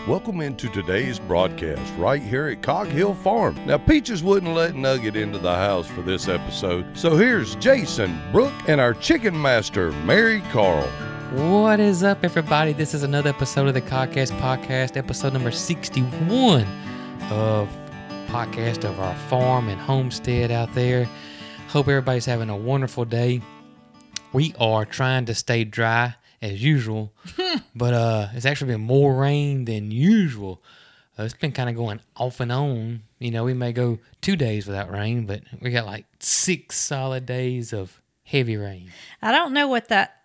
Welcome into today's broadcast right here at Cog Hill Farm. Now, Peaches wouldn't let Nugget into the house for this episode, so here's Jason, Brooke, and our chicken master, Mary Carl. What is up, everybody? This is another episode of the Cogcast Podcast, episode number 61 of podcast of our farm and homestead out there. Hope everybody's having a wonderful day. We are trying to stay dry as usual, but it's actually been more rain than usual. It's been kind of going off and on. You know, we may go 2 days without rain, but we got like 6 solid days of heavy rain. I don't know what that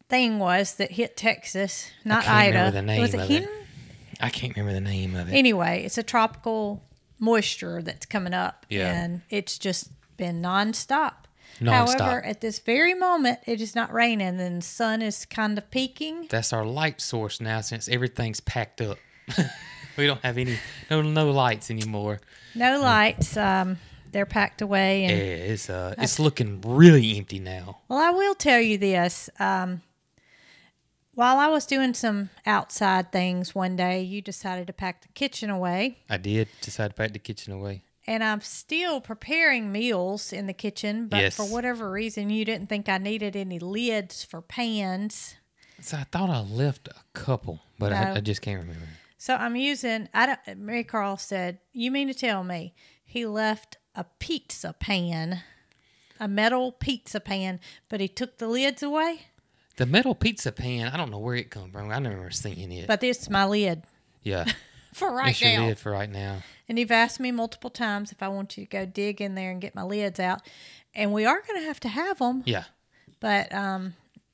thing was that hit Texas, not I can't Ida. remember the name was it of Henry? I can't remember the name of it. Anyway, it's a tropical moisture that's coming up, Yeah. and it's just been nonstop. Nonstop. However, at this very moment, it is not raining, and the sun is kind of peaking. That's our light source now, since everything's packed up. We don't have any no lights anymore. No lights. They're packed away. Yeah, And it's looking really empty now. well, I will tell you this. While I was doing some outside things one day, you decided to pack the kitchen away. I did decide to pack the kitchen away. And I'm still preparing meals in the kitchen, but Yes. for whatever reason, you didn't think I needed any lids for pans. So I thought I left a couple, but No. I just can't remember. So I'm using, Mary Carl said, you mean to tell me he left a pizza pan, a metal pizza pan, but he took the lids away? The metal pizza pan, I don't know where it come from. I never seen it. But this is my lid Yeah, for right it's your now. lid for right now. And you've asked me multiple times if I want you to go dig in there and get my lids out. And we are going to have them. Yeah, But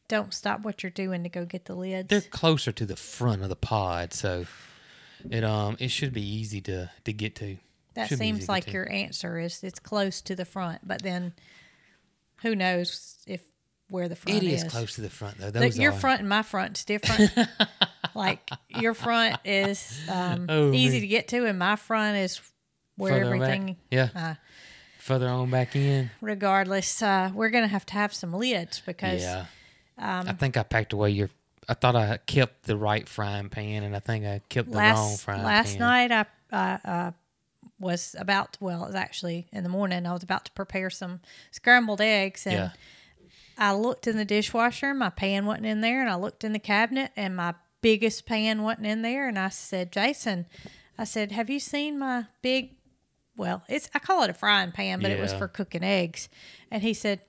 don't stop what you're doing to go get the lids. they're closer to the front of the pod, so it should be easy to get to. That Should be easy seems to like get to. your answer is it's close to the front, but then who knows where the front It is. is close to the front though. Your front and my front's different. Like your front is Oh, easy man. to get to, and my front is where Further back. everything. Yeah, further on back in. Regardless, we're gonna have some lids because Yeah. I think I packed away I thought I kept the right frying pan, and I think I kept the wrong frying pan. last night I was about it was actually in the morning. I was about to prepare some scrambled eggs, and Yeah. I looked in the dishwasher, my pan wasn't in there, and I looked in the cabinet, and my biggest pan wasn't in there, and I said, Jason, have you seen my big, I call it a frying pan, but it was Yeah. for cooking eggs. And he said,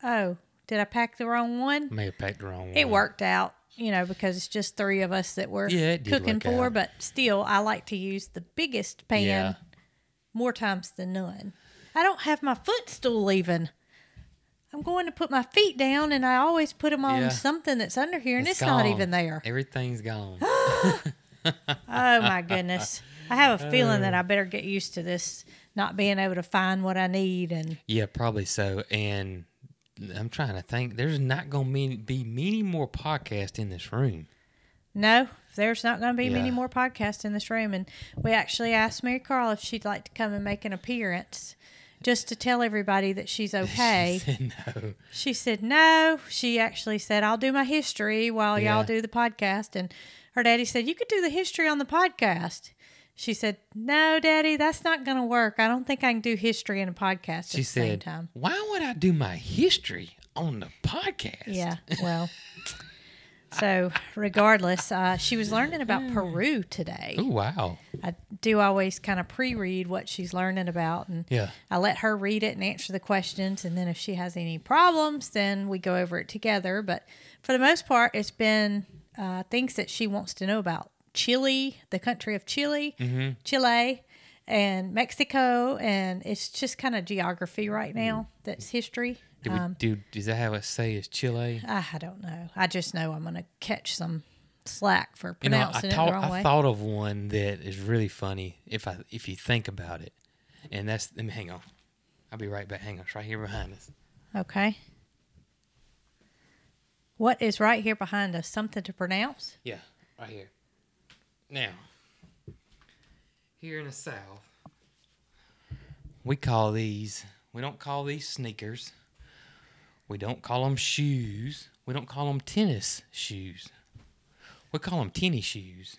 oh, did I pack the wrong one? May have packed the wrong one. It worked out, because it's just 3 of us that we're Yeah, it did cooking work for, out. but still, I like to use the biggest pan Yeah. more times than none. I don't have my footstool even. I'm going to put my feet down, and I always put them on Yeah. something that's under here, and it's not gone. even there. Everything's gone. Oh, my goodness. I have a feeling that I better get used to this, not being able to find what I need. And Yeah, probably so. And I'm trying to think. There's not going to be many more podcasts in this room. no, there's not going to be many Yeah. more podcasts in this room. And we actually asked Mary Carl if she'd like to come and make an appearance just to tell everybody that she's okay. She said no. She said no. She actually said, I'll do my history while Yeah. y'all do the podcast. And her daddy said, you could do the history on the podcast. She said, no, Daddy, that's not going to work. I don't think I can do history and a podcast She at the same said, time. why would I do my history on the podcast? Yeah, well. So regardless, she was learning about Peru today. Oh, wow. I do always kind of pre-read what she's learning about, and Yeah. I let her read it and answer the questions, and then if she has any problems, then we go over it together. But for the most part, it's been things that she wants to know about Chile, the country of Chile, Chile, and Mexico, and it's just kind of geography right now. That's history. Does that how it say is Chile? I don't know. I just know I'm going to catch some slack for You know, pronouncing it the wrong I way. thought of one that is really funny if you think about it, and that's. Let me hang on. I'll be right back. Hang on, it's right here behind us. Okay. What is right here behind us? Something to pronounce? Yeah, right here. Now, here in the South, we don't call these sneakers. We don't call them shoes. We don't call them tennis shoes. We call them tennis shoes.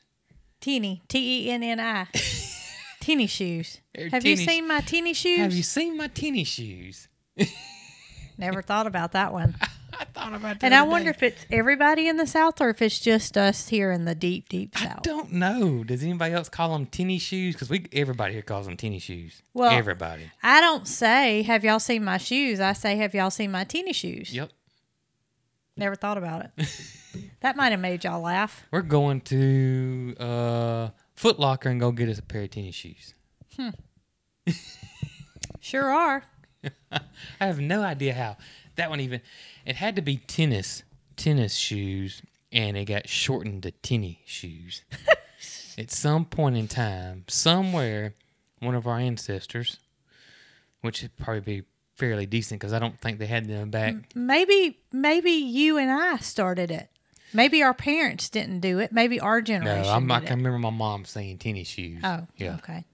teeny, Tenni. Teeny shoes. They're Have you teeny- seen my teeny shoes? Have you seen my teeny shoes? Never thought about that one. I thought about that. And I wonder if it's everybody in the South or if it's just us here in the deep, deep I South. don't know. Does anybody else call them teeny shoes? Because everybody here calls them teeny shoes. Well, everybody. I don't say, have y'all seen my shoes? I say, have y'all seen my teeny shoes? Yep. Never thought about it. That might have made y'all laugh. We're going to Foot Locker and go get us a pair of teeny shoes. Sure are. I have no idea how. That one even, it had to be tennis shoes, and it got shortened to tinny shoes. At some point in time, somewhere, one of our ancestors, which would probably be fairly decent because I don't think they had them back. Maybe you and I started it. Maybe our parents didn't do it. Maybe our No, generation I did can it. remember my mom saying tinny shoes. Oh, yeah. okay.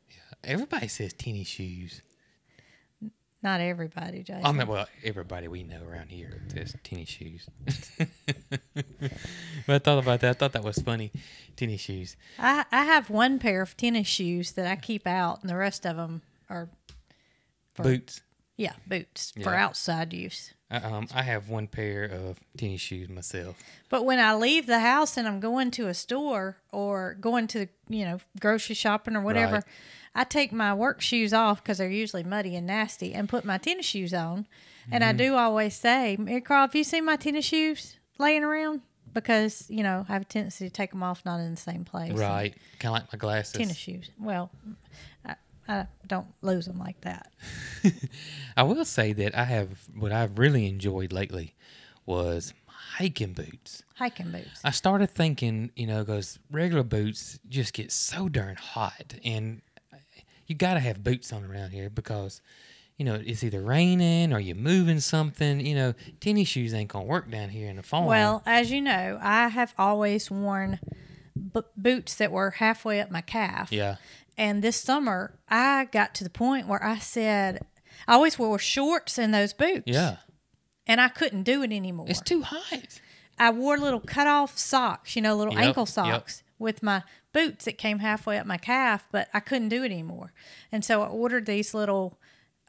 Everybody says tinny shoes. Not everybody, Jason. I mean, well, everybody we know around here says tinny shoes. But I thought about that. I thought that was funny. Tinny shoes. I have one pair of tennis shoes that I keep out, and the rest of them are Boots. boots Yeah. for outside use. I have one pair of tennis shoes myself. But when I leave the house and I'm going to a store or going to, grocery shopping or whatever, Right. I take my work shoes off because they're usually muddy and nasty and put my tennis shoes on. And Mm-hmm. I do always say, Mary Carl, have you seen my tennis shoes laying around? Because, I have a tendency to take them off not in the same place. Right. Kind of like my glasses. Tennis shoes. Well, I don't lose them like that. I will say that what I've really enjoyed lately was hiking boots. Hiking boots. I started thinking, because regular boots just get so darn hot, and you got to have boots on around here because, it's either raining or you're moving something. Tennis shoes ain't going to work down here in the farm. Well, as you know, I have always worn boots that were halfway up my calf. Yeah. And this summer, I got to the point where I said, I always wore shorts and those boots. Yeah. And I couldn't do it anymore. It's too hot. I wore little cut-off socks, little Yep, ankle yep. socks with my boots that came halfway up my calf, but I couldn't do it anymore. And so I ordered these little,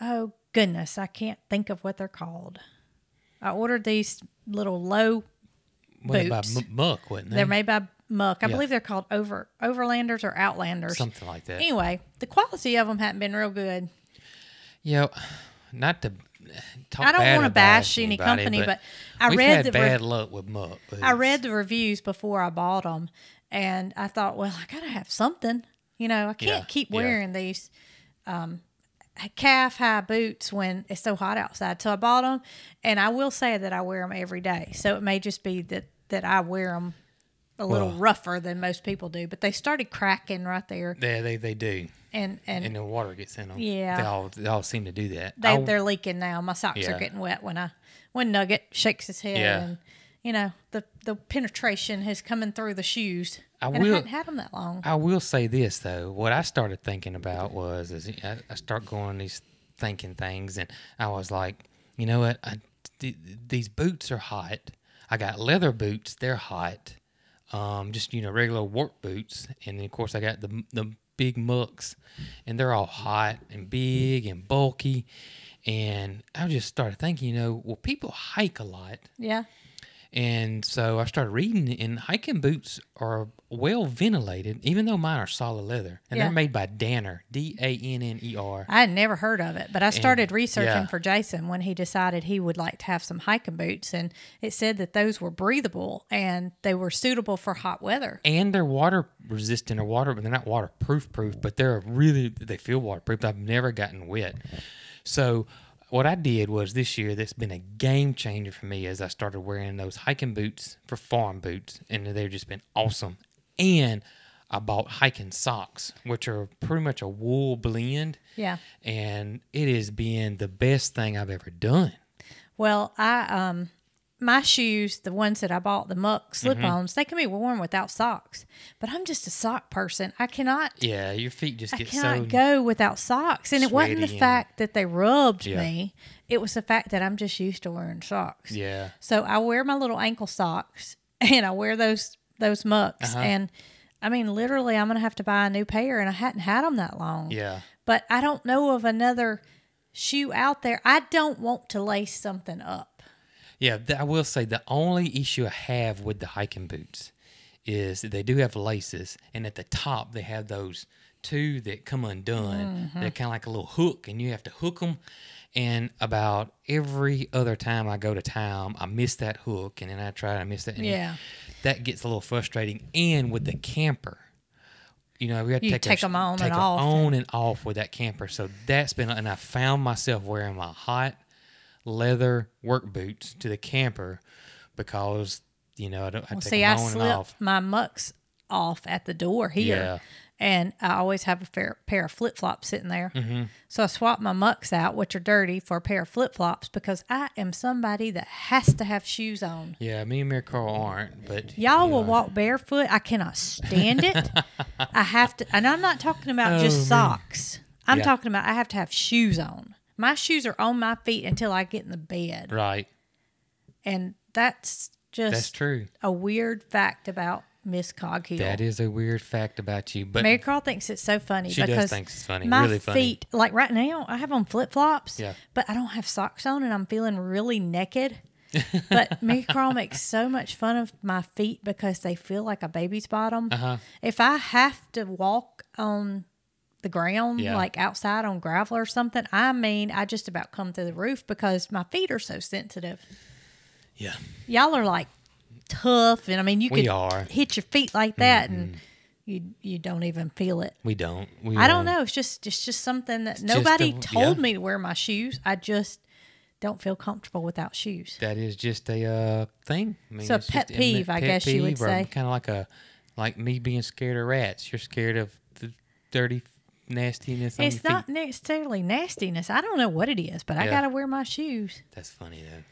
oh, goodness, I can't think of what they're called. I ordered these little low What about boots. Muck, wasn't they? They're made by Muck. I Yeah. believe they're called Overlanders or Outlanders. Something like that. Anyway, the quality of them hadn't been real good. Not to talk I don't bad want to about bash any anybody, company, but we've I had read bad luck with Muck. I read the reviews before I bought them, and I thought, well, I gotta have something. I can't Yeah, keep yeah. wearing these calf high boots when it's so hot outside. So I bought them, and I will say that I wear them every day. So it may just be that I wear them a little Well- rougher than most people do. But they started cracking right there, Yeah, they do. and And the water gets in them. Yeah. They all seem to do that. they're leaking now. My socks Yeah. are getting wet when Nugget shakes his head, Yeah. and the penetration is coming through the shoes. I and will- I hadn't had them that long. I will say this though. What I started thinking about was I start going these thinking things, and I was like, you know what? These boots are hot. I got leather boots. They're hot. Just regular work boots, and then of course I got the big Mucks, and they're all hot and big and bulky. And I just started thinking, well, people hike a lot. Yeah. And so I started reading, and hiking boots are well ventilated, even though mine are solid leather. And Yeah. they're made by Danner, Danner. I had never heard of it, but I started researching yeah. for Jason when he decided he would like to have some hiking boots, and it said that those were breathable and they were suitable for hot weather. And they're water resistant but they're not waterproof, but they feel waterproof. I've never gotten wet. So what I did was this year, that's been a game changer for me as I started wearing those hiking boots for farm boots, and they've just been awesome. And I bought hiking socks, which are pretty much a wool blend. Yeah. And it has been the best thing I've ever done. Well, my shoes, the ones that I bought, the Muck slip-ons, they can be worn without socks. But I'm just a sock person. I cannot Yeah, your feet just get cannot so go without socks. And it wasn't the sweaty and- fact that they rubbed Yeah. me. It was the fact that I'm just used to wearing socks. yeah. So I wear my little ankle socks, and I wear those Mucks, Uh-huh. and I mean, literally, I'm going to have to buy a new pair, and I hadn't had them that long. Yeah. But I don't know of another shoe out there. I don't want to lace something up. Yeah, I will say the only issue I have with the hiking boots is that they do have laces, and at the top they have those two that come undone. They're kind of like a little hook, and you have to hook them. And about every other time I go to town, I miss that hook, and then I try to miss that. And Yeah. that gets a little frustrating. And with the camper, we have to take them on take and them off. on and off with that camper. So that's been, and I found myself wearing my hot leather work boots to the camper because I take See, them I on and slip off. my mucks off at the door here. Yeah. And I always have a pair of flip-flops sitting there. So I swap my mucks out, which are dirty, for a pair of flip-flops because I am somebody that has to have shoes on. Yeah, me and Mary Carl aren't, but Y'all will walk barefoot. I cannot stand it. I have to, and I'm not talking about just socks. I'm Yeah. talking about I have to have shoes on. My shoes are on my feet until I get in the bed. right. And that's just That's true. a weird fact about Miss Coghill. That is a weird fact about you, but Mary Carl thinks it's so funny she because does think it's funny, my really funny. feet, like right now, I have on flip flops, Yeah. but I don't have socks on, and I'm feeling really naked. But Mary Carl makes so much fun of my feet because they feel like a baby's bottom. Uh-huh. If I have to walk on the ground, Yeah. like outside on gravel or something, I just about come through the roof because my feet are so sensitive. Yeah. Y'all are like tough, and I mean, you We could are. hit your feet like that, and you don't even feel it. We don't. I don't know. It's just something that nobody just told yeah. me to wear my shoes. I just don't feel comfortable without shoes. That is just a thing. I mean, So a it's pet just peeve, I guess you would say. Kind of like me being scared of rats. You're scared of the dirty nastiness on your It's feet. not necessarily nastiness. I don't know what it is, but I Yeah. got to wear my shoes. That's funny though.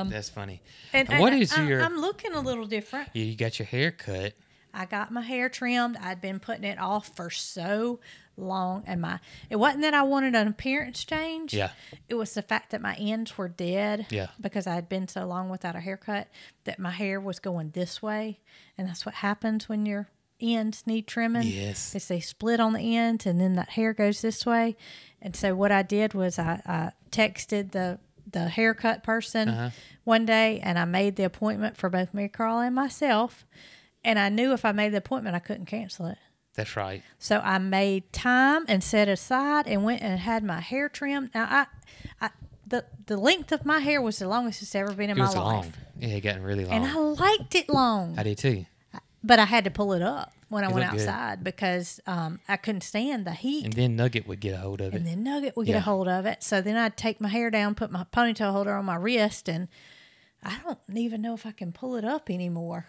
That's funny. And What is your? I'm looking a little different. You got your hair cut. I got my hair trimmed. I'd been putting it off for so long, and it wasn't that I wanted an appearance change. Yeah. It was the fact that my ends were dead. Yeah. Because I had been so long without a haircut that my hair was going this way, and that's what happens when your ends need trimming. Yes. Is they split on the ends, and then that hair goes this way. And so what I did was I texted the haircut person one day, and I made the appointment for both Mary Carl and myself. And I knew if I made the appointment, I couldn't cancel it. That's right. So I made time and set aside and went and had my hair trimmed. Now, the length of my hair was the longest it's ever been in It my was life. long. Yeah, it got really long. And I liked it long. I did too. But I had to pull it up when I It went looked good. outside because I couldn't stand the heat. And then Nugget would get a hold of it. And then Nugget would get Yeah. a hold of it. So then I'd take my hair down, put my ponytail holder on my wrist, and I don't even know if I can pull it up anymore.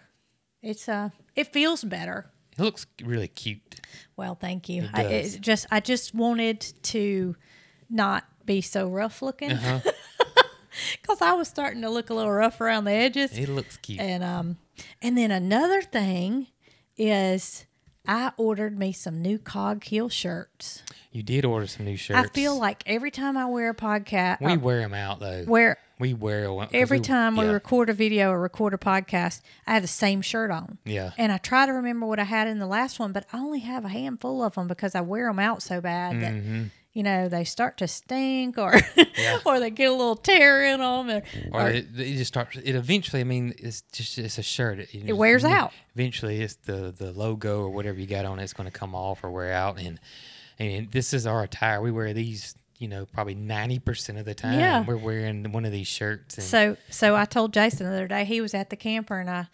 It feels better. It looks really cute. Well, thank you. It does. I just wanted to not be so rough looking because I was starting to look a little rough around the edges. It looks cute. And then another thing is I ordered me some new Coghill shirts. You did order some new shirts. I feel like every time I wear a podcast, we wear them out though. We wear one every time we yeah. record a video or record a podcast, I have the same shirt on. Yeah. And I try to remember what I had in the last one, but I only have a handful of them because I wear them out so bad that, they start to stink or or they get a little tear in them. Or it just starts. It eventually. I mean, it's a shirt. It wears out. Eventually, it's the logo or whatever you got on it's going to come off or wear out. And this is our attire. We wear these. Probably 90% of the time Yeah. we're wearing one of these shirts. And So I told Jason the other day, he was at the camper, and I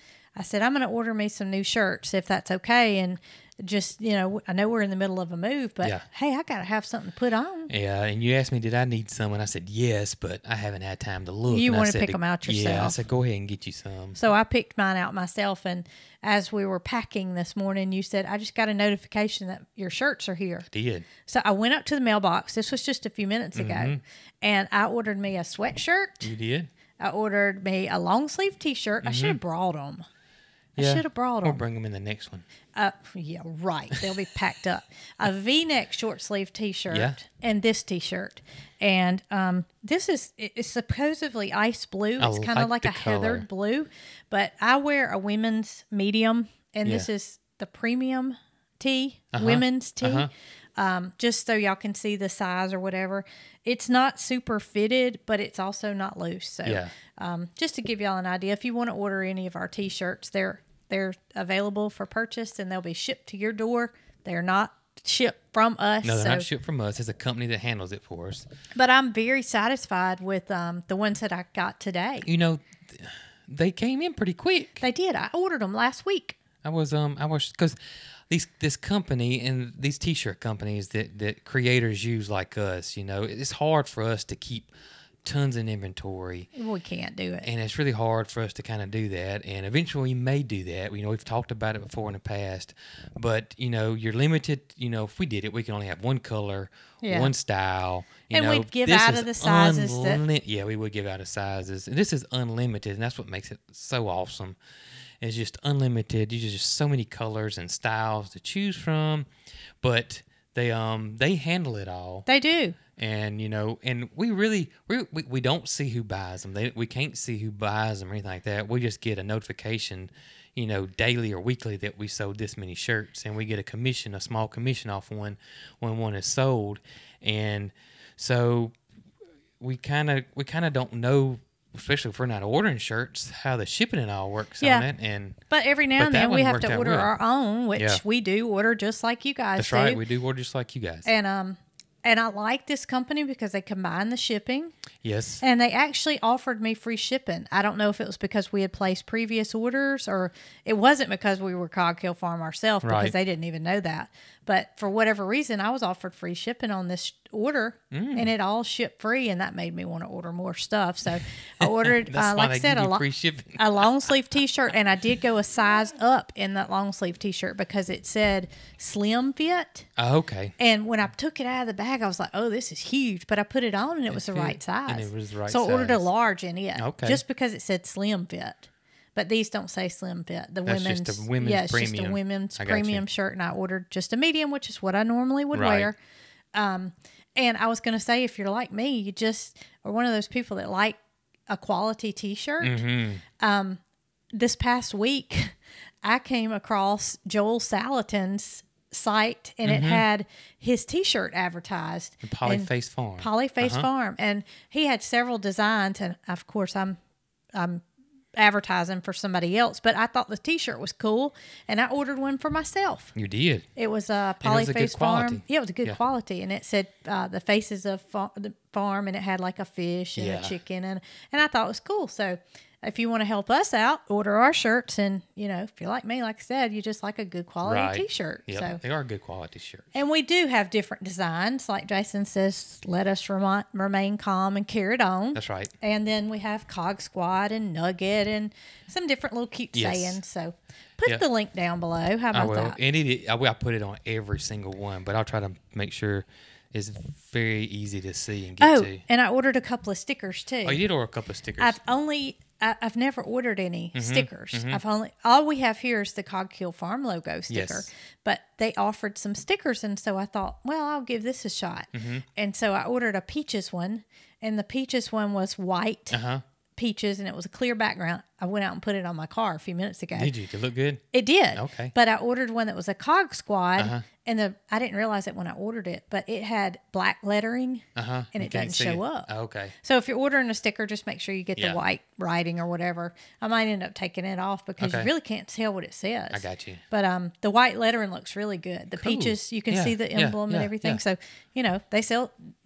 said, I'm going to order me some new shirts if that's okay. And just, I know we're in the middle of a move, but Yeah. hey, I got to have something to put on. yeah, and you asked me, did I need some? And I said, yes, but I haven't had time to look. You And I wanna said pick 'em out Yeah, I yourself. said, go ahead and get you some. So I picked mine out myself. And as we were packing this morning, you said, I just got a notification that your shirts are here. Did. So I went up to the mailbox. This was just a few minutes ago. And I ordered me a sweatshirt. You did? I ordered me a long sleeve t-shirt. I should have brought them. I Yeah. should have brought We'll them. bring them in the next one. Yeah, right. They'll be packed up. A V-neck short sleeve t-shirt Yeah. and this t-shirt. And it's supposedly ice blue. It's kind of like like the a heathered color. blue. But I wear a women's medium, and this Yeah. is the premium tee, women's tee. Just so y'all can see the size or whatever. It's not super fitted, but it's also not loose. So just to give y'all an idea, if you want to order any of our T-shirts, they're available for purchase and they'll be shipped to your door. They're not shipped from us. No, they're not shipped from us. It's a company that handles it for us. But I'm very satisfied with the ones that I got today. You know, they came in pretty quick. They did. I ordered them last week. I was because this company and these T-shirt companies that creators use like us, you know, it's hard for us to keep tons of inventory. We can't do it. And it's really hard for us to kind of do that. And eventually we may do that. You know, we've talked about it before in the past. But, you know, you're limited. You know, if we did it, we can only have one color, one style. And we'd give out of the sizes. We would give out of sizes. And this is unlimited. And that's what makes it so awesome. It's just unlimited. There's just so many colors and styles to choose from. But they handle it all. They do. And, you know, and we don't see who buys them. We can't see who buys them or anything like that. We just get a notification, you know, daily or weekly that we sold this many shirts. And we get a small commission off when one is sold. And so we kind of don't know, especially if we're not ordering shirts, how the shipping and all works on it. But every now and then we have to order our own, which we do order just like you guys do. That's right. We do order just like you guys. And I like this company because they combine the shipping. Yes. And they actually offered me free shipping. I don't know if it was because we had placed previous orders or it wasn't because we were Cog Hill Farm ourselves because they didn't even know that. But for whatever reason, I was offered free shipping on this order and it all shipped free. And that made me want to order more stuff. So I ordered, like I said, a long sleeve T-shirt. And I did go a size up in that long sleeve T-shirt because it said slim fit. Oh, okay. And when I took it out of the bag, I was like, oh, this is huge. But I put it on and it was the right size. And it was the right size. So I ordered a size. large in it. Okay. Just because it said slim fit. But these don't say slim fit. That's just a women's premium. Just a women's premium shirt. And I ordered just a medium, which is what I normally would wear. And I was going to say, if you're like me, you just are one of those people that like a quality T-shirt. Mm-hmm. This past week, I came across Joel Salatin's site and it had his T-shirt advertised. Polyface Farm. Polyface Farm. And he had several designs. And of course, I'm advertising for somebody else, but I thought the T-shirt was cool and I ordered one for myself. You did. It was a Polyface Farm. Yeah, it was a good quality. And it said the faces of the farm and it had like a fish and a chicken and I thought it was cool. So if you want to help us out, order our shirts. And, you know, if you're like me, like I said, you just like a good quality T-shirt. Yep, so they are good quality shirts. And we do have different designs. Like Jason says, let us remain calm and carry it on. That's right. And then we have Cog Squad and Nugget and some different little cute sayings. So put the link down below. How about that? And I put it on every single one, but I'll try to make sure it's very easy to see and get to. And I ordered a couple of stickers too. Oh, you did order a couple of stickers. I've never ordered any stickers. All we have here is the Cog Hill Farm logo sticker, but they offered some stickers. And so I thought, well, I'll give this a shot. And so I ordered a peaches one and the peaches one was white peaches and it was a clear background. I went out and put it on my car a few minutes ago. Did you? Did it look good? It did. Okay. But I ordered one that was a Cog Squad and I didn't realize it when I ordered it, but it had black lettering and it doesn't show up. Oh, okay. So if you're ordering a sticker, just make sure you get the white writing or whatever. I might end up taking it off because you really can't tell what it says. I got you. But the white lettering looks really good. The peaches, you can see the emblem and everything. So, you know,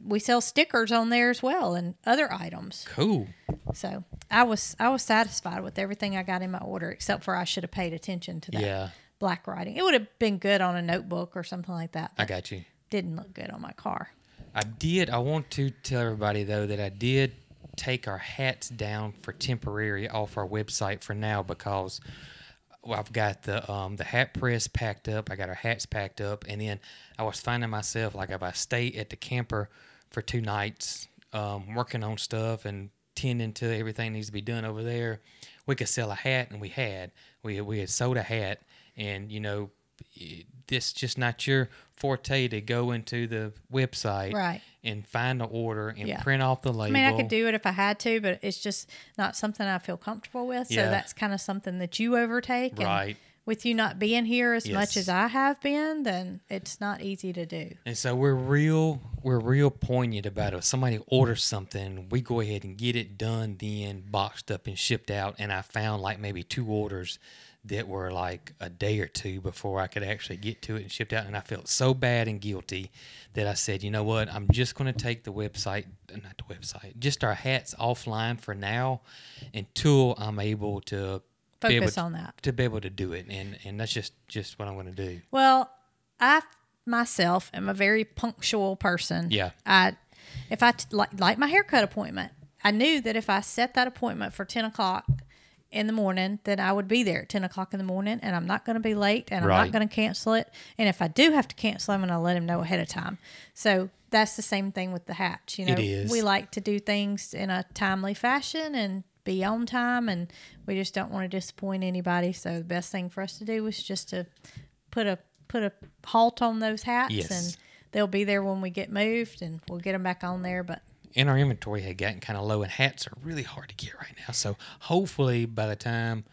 we sell stickers on there as well and other items. Cool. So I was satisfied with everything I got in my order, except for I should have paid attention to that black writing. It would have been good on a notebook or something like that. I got you. Didn't look good on my car. I want to tell everybody though that I did take our hats down for temporary off our website for now because I've got the hat press packed up. I got our hats packed up, and then I was finding myself like if I stay at the camper for 2 nights, working on stuff and tending to everything needs to be done over there, we could sell a hat, and we had sold a hat, and you know, this just not your forte to go into the website and find the order and print off the label. I mean, I could do it if I had to, but it's just not something I feel comfortable with. So that's kind of something that you overtake. Right. And with you not being here as much Yes. as I have been, then it's not easy to do. And so we're real poignant about it. If somebody orders something, we go ahead and get it done, then boxed up and shipped out. And I found like maybe 2 orders that were like a day or 2 before I could actually get to it and shipped out. And I felt so bad and guilty that I said, you know what, I'm just going to take just our hats offline for now until I'm able to Focus on that. to be able to do it. And that's just what I'm going to do. Well, I myself am a very punctual person. Yeah. If I like my haircut appointment, I knew that if I set that appointment for 10 o'clock in the morning, then I would be there at 10 o'clock in the morning, and I'm not going to be late, and I'm Right. not going to cancel it. And if I do have to cancel, I'm going to let him know ahead of time. So that's the same thing with the hats. You know, It is. we like to do things in a timely fashion and be on time, and we just don't want to disappoint anybody. So the best thing for us to do was just to put a halt on those hats, Yes. and they'll be there when we get moved, and we'll get them back on there. But And our inventory had gotten kind of low, and hats are really hard to get right now. So hopefully by the time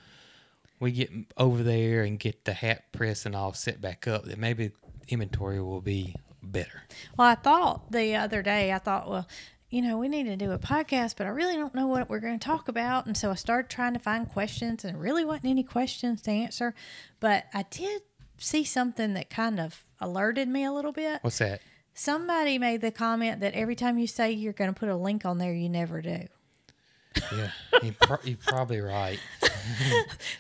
we get over there and get the hat press and all set back up, that maybe inventory will be better. well, I thought the other day, well, you know, we need to do a podcast, but I really don't know what we're going to talk about. And so I started trying to find questions, and there really wasn't any questions to answer. But I did see something that kind of alerted me a little bit. What's that? Somebody made the comment that every time you say you're going to put a link on there, you never do. Yeah, you're probably right.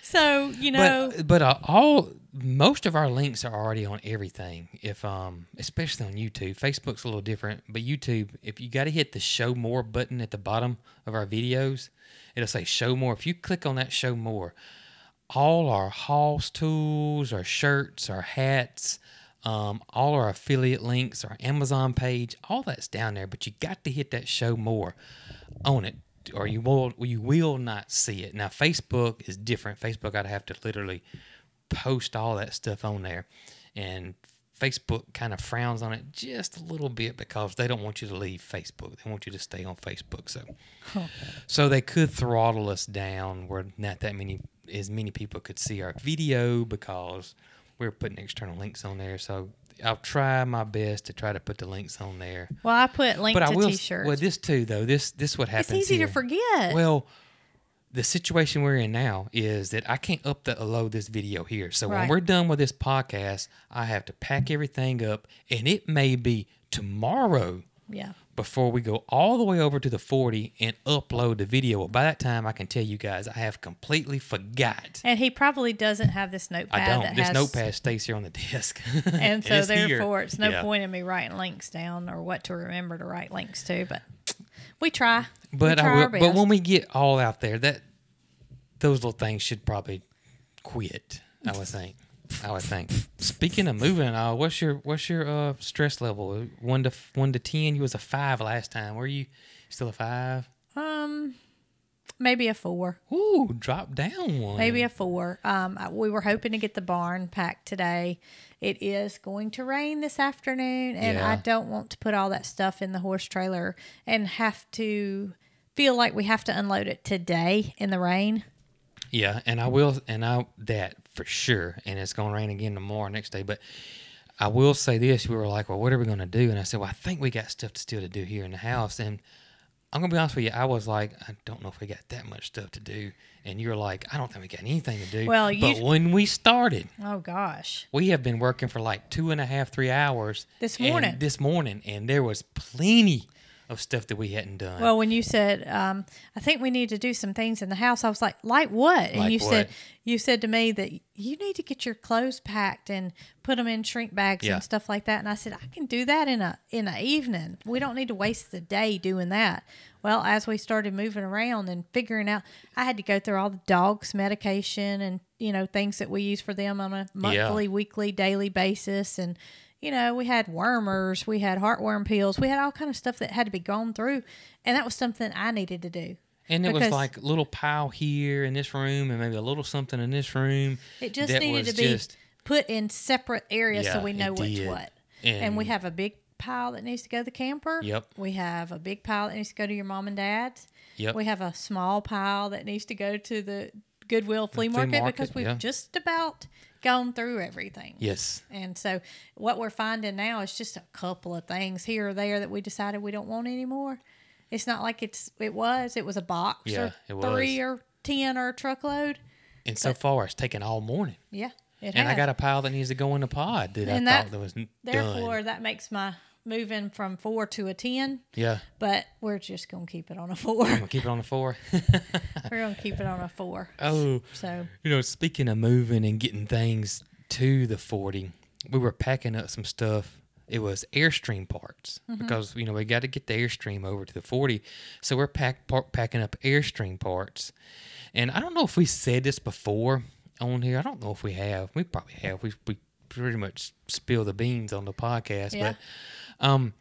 So, you know, But most of our links are already on everything. If especially on YouTube, Facebook's a little different. But YouTube, if you got to hit the Show More button at the bottom of our videos, it'll say Show More. If you click on that Show More, all our Hoss tools, our shirts, our hats, all our affiliate links, our Amazon page, all that's down there. But you got to hit that Show More on it, or you will not see it. Now Facebook is different. Facebook, I'd have to literally post all that stuff on there, and Facebook kind of frowns on it just a little bit because they don't want you to leave Facebook. They want you to stay on Facebook. So they could throttle us down where not as many people could see our video because we're putting external links on there. So I'll try my best to try to put the links on there. well, I put link But to I will. t-shirts. Well, this too though. This what happens. It's easy here. to forget. Well, the situation we're in now is that I can't upload this video here. So when Right. we're done with this podcast, I have to pack everything up, and it may be tomorrow yeah. before we go all the way over to the 40 and upload the video. Well, by that time, I can tell you guys I have completely forgot. And he probably doesn't have this notepad. I don't. That This has, notepad stays here on the desk. And so it's here. therefore, it's no Yeah. point in me writing links down or what to remember to write links to. But we try. But we try I will. our But best. when we get all out there, those little things should probably quit. I would think. Speaking of moving, what's your stress level? 1 to 10. You was a 5 last time. Were you still a 5? Maybe a 4. Ooh, drop down one. Maybe a 4. We were hoping to get the barn packed today. It is going to rain this afternoon, and Yeah. I don't want to put all that stuff in the horse trailer and have to feel like we have to unload it today in the rain. Yeah, and I will, that for sure. And it's gonna rain again tomorrow, next day. But I will say this: we were like, well, what are we gonna do? And I said, well, I think we got stuff still to do here in the house. And I'm gonna be honest with you, I was like, I don't know if we got that much stuff to do. And you're like, I don't think we got anything to do. Well, but when we started, Oh, gosh. we have been working for like 2.5, 3 hours This This morning, and there was plenty of stuff that we hadn't done. Well, when you said, I think we need to do some things in the house, I was like what? And Like you what? said to me that you need to get your clothes packed and put them in shrink bags Yeah. and stuff like that. And I said, I can do that in a evening. We don't need to waste the day doing that. Well, as we started moving around and figuring out, I had to go through all the dogs' medication and, things that we use for them on a monthly, weekly, daily basis. And, we had wormers, we had heartworm pills, we had all kind of stuff that had to be gone through. And that was something I needed to do. And it was because like a little pile here in this room and maybe a little something in this room. It just that needed was to be just- put in separate areas so Yeah, we know it what's did. what. And we have a big pile that needs to go to the camper. Yep. We have a big pile that needs to go to your mom and dad's. Yep. We have a small pile that needs to go to Goodwill flea market because we've yeah. just about gone through everything. Yes. And so what we're finding now is just a couple of things here or there that we decided we don't want anymore. It's not like it was a box Yeah, it or was. 3 or 10 or a truckload. And so far, it's taken all morning. Yeah, it And has. I got a pile that needs to go in the pod that And I thought that was Therefore, done. that makes my moving from 4 to a 10. Yeah. But we're just going to keep it on a 4. I'm going to keep it on the 4. We're going to keep it on a 4. Oh, So, speaking of moving and getting things to the 40, we were packing up some stuff. It was Airstream parts because, we got to get the Airstream over to the 40. So we're packing up Airstream parts. And I don't know if we said this before on here. I don't know if we have. We probably have. We pretty much spill the beans on the podcast. Yeah. But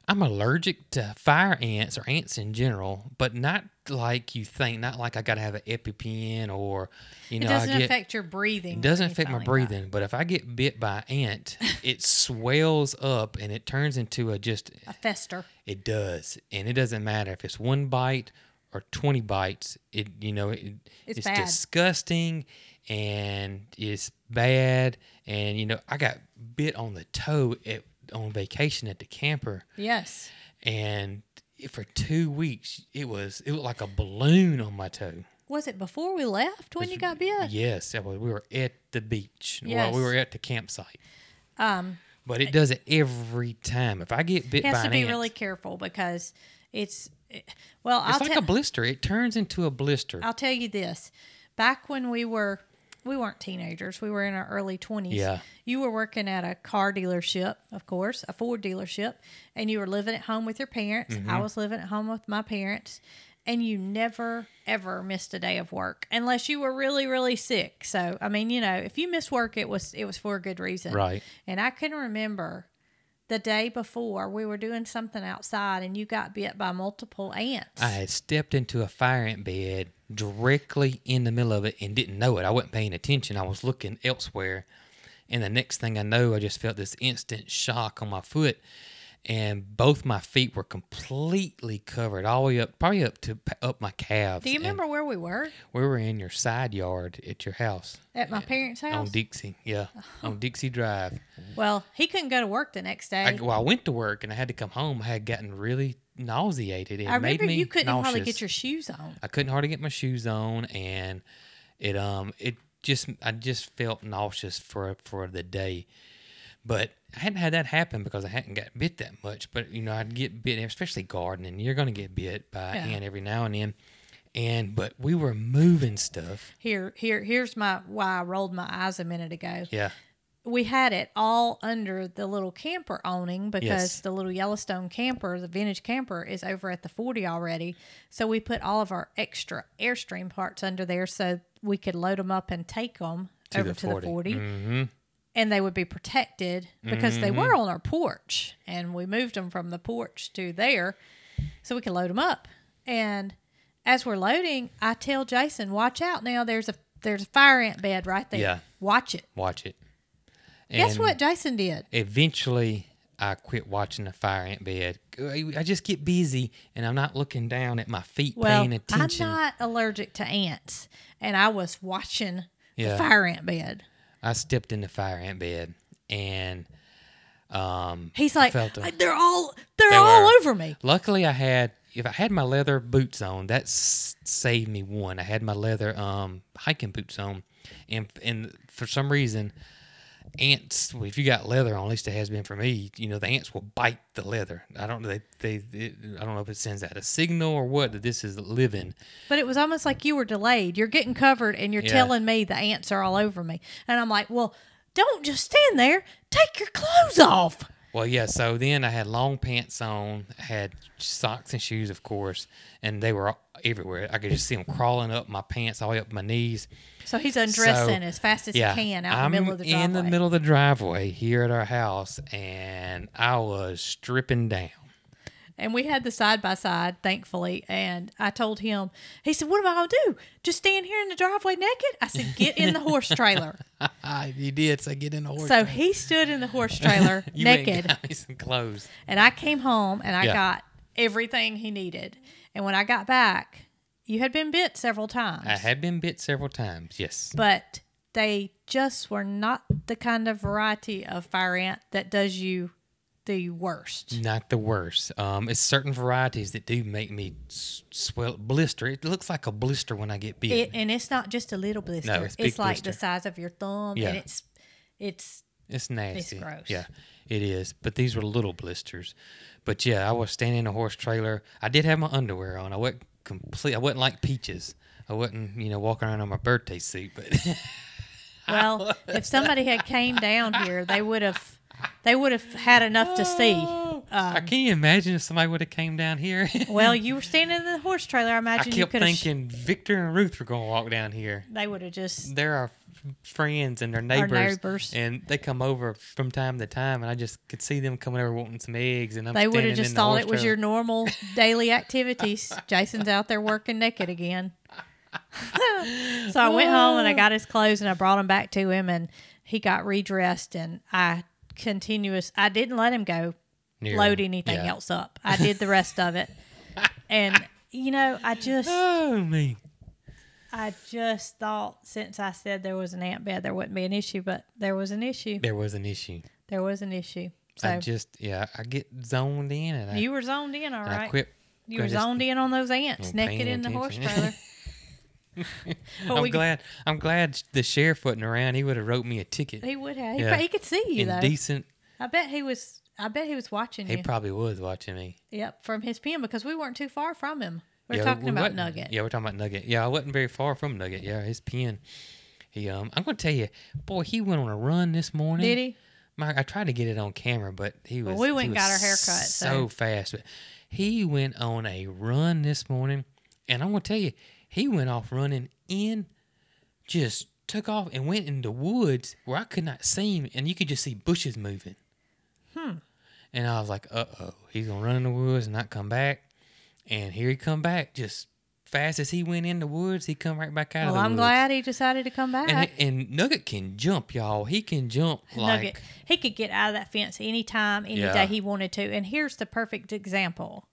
I'm allergic to fire ants or ants in general, but not like you think. Not like I got to have an EpiPen or, it doesn't affect your breathing. It doesn't or affect my anything like that. breathing, but if I get bit by an ant, it swells up and it turns into A fester. It does. And it doesn't matter if it's 1 bite or 20 bites. It's bad. disgusting and it's bad. And, I got bit on the toe on vacation at the camper. Yes. And for 2 weeks, it looked like a balloon on my toe. Was it before we left when you got bit? Yes, we were at the beach. Yes. Well, we were at the campsite. But it does it every time. If I get bit by an ant, has to be really careful because it's like a blister. It turns into a blister. I'll tell you this. Back when we weren't teenagers. We were in our early 20s. Yeah. You were working at a car dealership, of course, a Ford dealership, and you were living at home with your parents. I was living at home with my parents, and you never, ever missed a day of work unless you were really, really sick. So, I mean, if you missed work, it was for a good reason. Right. And I can remember the day before we were doing something outside, and you got bit by multiple ants. I had stepped into a fire ant bed directly in the middle of it and didn't know it. I wasn't paying attention. I was looking elsewhere. And the next thing I know, I just felt this instant shock on my foot. And both my feet were completely covered all the way up, probably up my calves. Do you remember where we were? We were in your side yard at your house. At my parents' house? On Dixie, yeah. On Dixie Drive. Well, he couldn't go to work the next day. I went to work and I had to come home. I had gotten really nauseated. It I made remember me you couldn't nauseous. hardly get your shoes on. I couldn't hardly get my shoes on, and I just felt nauseous for the day. But I hadn't had that happen because I hadn't got bit that much. But I'd get bit, especially gardening. You're going to get bit by an ant every now and then. But we were moving stuff. Here's why I rolled my eyes a minute ago. Yeah. We had it all under the little camper awning because Yes. the little Yellowstone camper, the vintage camper, is over at the 40 already. So we put all of our extra Airstream parts under there so we could load them up and take them over to the 40. Mm-hmm. And they would be protected because they were on our porch. And we moved them from the porch to there so we could load them up. And as we're loading, I tell Jason, watch out now. There's a fire ant bed right there. Yeah. Watch it. Watch it. Guess And what Jason did? Eventually, I quit watching the fire ant bed. I just get busy, and I'm not looking down at my feet, paying attention. I'm not allergic to ants, and I was watching the Yeah. fire ant bed. I stepped in the fire ant bed, and He's like, felt them. they're all They all were. over me. Luckily, if I had my leather boots on, that saved me one. I had my leather hiking boots on, and for some reason, ants. Well, if you got leather on, at least it has been for me. The ants will bite the leather. I don't know. I don't know if it sends out a signal or what that this is living. But it was almost like you were delayed. You're getting covered, and you're Yeah. telling me the ants are all over me. And I'm like, well, don't just stand there. Take your clothes off. Well, yeah. So then I had long pants on, I had socks and shoes, of course, and they were everywhere. I could just see them crawling up my pants all the way up my knees. So he's undressing as fast as he can out in the middle of the driveway. I'm in the middle of the driveway here at our house, and I was stripping down. And we had the side-by-side, thankfully, and I told him, he said, what am I going to do? Just stand here in the driveway naked? I said, get in the horse trailer. He did, so get in the horse So trailer. he stood in the horse trailer You went and naked, got me some clothes. and I came home, and I Yeah. got everything he needed. And when I got back, you had been bit several times. I had been bit several times, yes. But they just were not the kind of variety of fire ant that does you the worst. Not the worst. It's certain varieties that do make me blister. It looks like a blister when I get bit. And it's not just a little blister. No, it's big like blister. the size of your thumb. Yeah. And it's nasty. It's gross. Yeah, it is. But these were little blisters. But yeah, I was standing in a horse trailer. I did have my underwear on. I wasn't like Peaches. I wasn't, walking around on my birthday suit. But well, if somebody had came down here, they would have had enough to see. Can you imagine if somebody would have came down here? Well, you were standing in the horse trailer. I I imagine you kept could have. thinking Victor and Ruth were going to walk down here. They would have just. They're our friends and their neighbors, neighbors. and they come over from time to time, and I just could see them coming over wanting some eggs, and They would have just thought it was your your normal daily activities. Jason's out there working naked again. So I went home and I got his clothes and I brought them back to him, and he got redressed, and I didn't let him go load anything else up. I did the rest of it. And I just thought, since I said there was an ant bed, there wouldn't be an issue, but there was an issue. There was an issue. So I get zoned in, and you were zoned in, all right. I quit. You were zoned in on those ants naked in the horse trailer. I'm glad the sheriff wasn't around. He would have wrote me a ticket. He would have. Yeah. He could see you though. Indecent. I bet he was watching you. He probably was watching me. Yep, from his pen, because we weren't too far from him. We're talking about Nugget. Yeah, we're talking about Nugget. Yeah, I wasn't very far from Nugget. Yeah, his pen. I'm going to tell you, boy, he went on a run this morning. Did he? I tried to get it on camera, but he was. Well, we went and got our haircut. So fast, but he went on a run this morning, and I'm going to tell you, he went off running in, just took off and went in the woods where I could not see him, and you could just see bushes moving. And I was like, uh-oh, he's going to run in the woods and not come back. And here he come back, just fast as he went in the woods, he come right back out of the woods. Well, I'm glad he decided to come back. And Nugget can jump, y'all. He can jump Nugget, he could get out of that fence anytime, any day he wanted to. And here's the perfect example.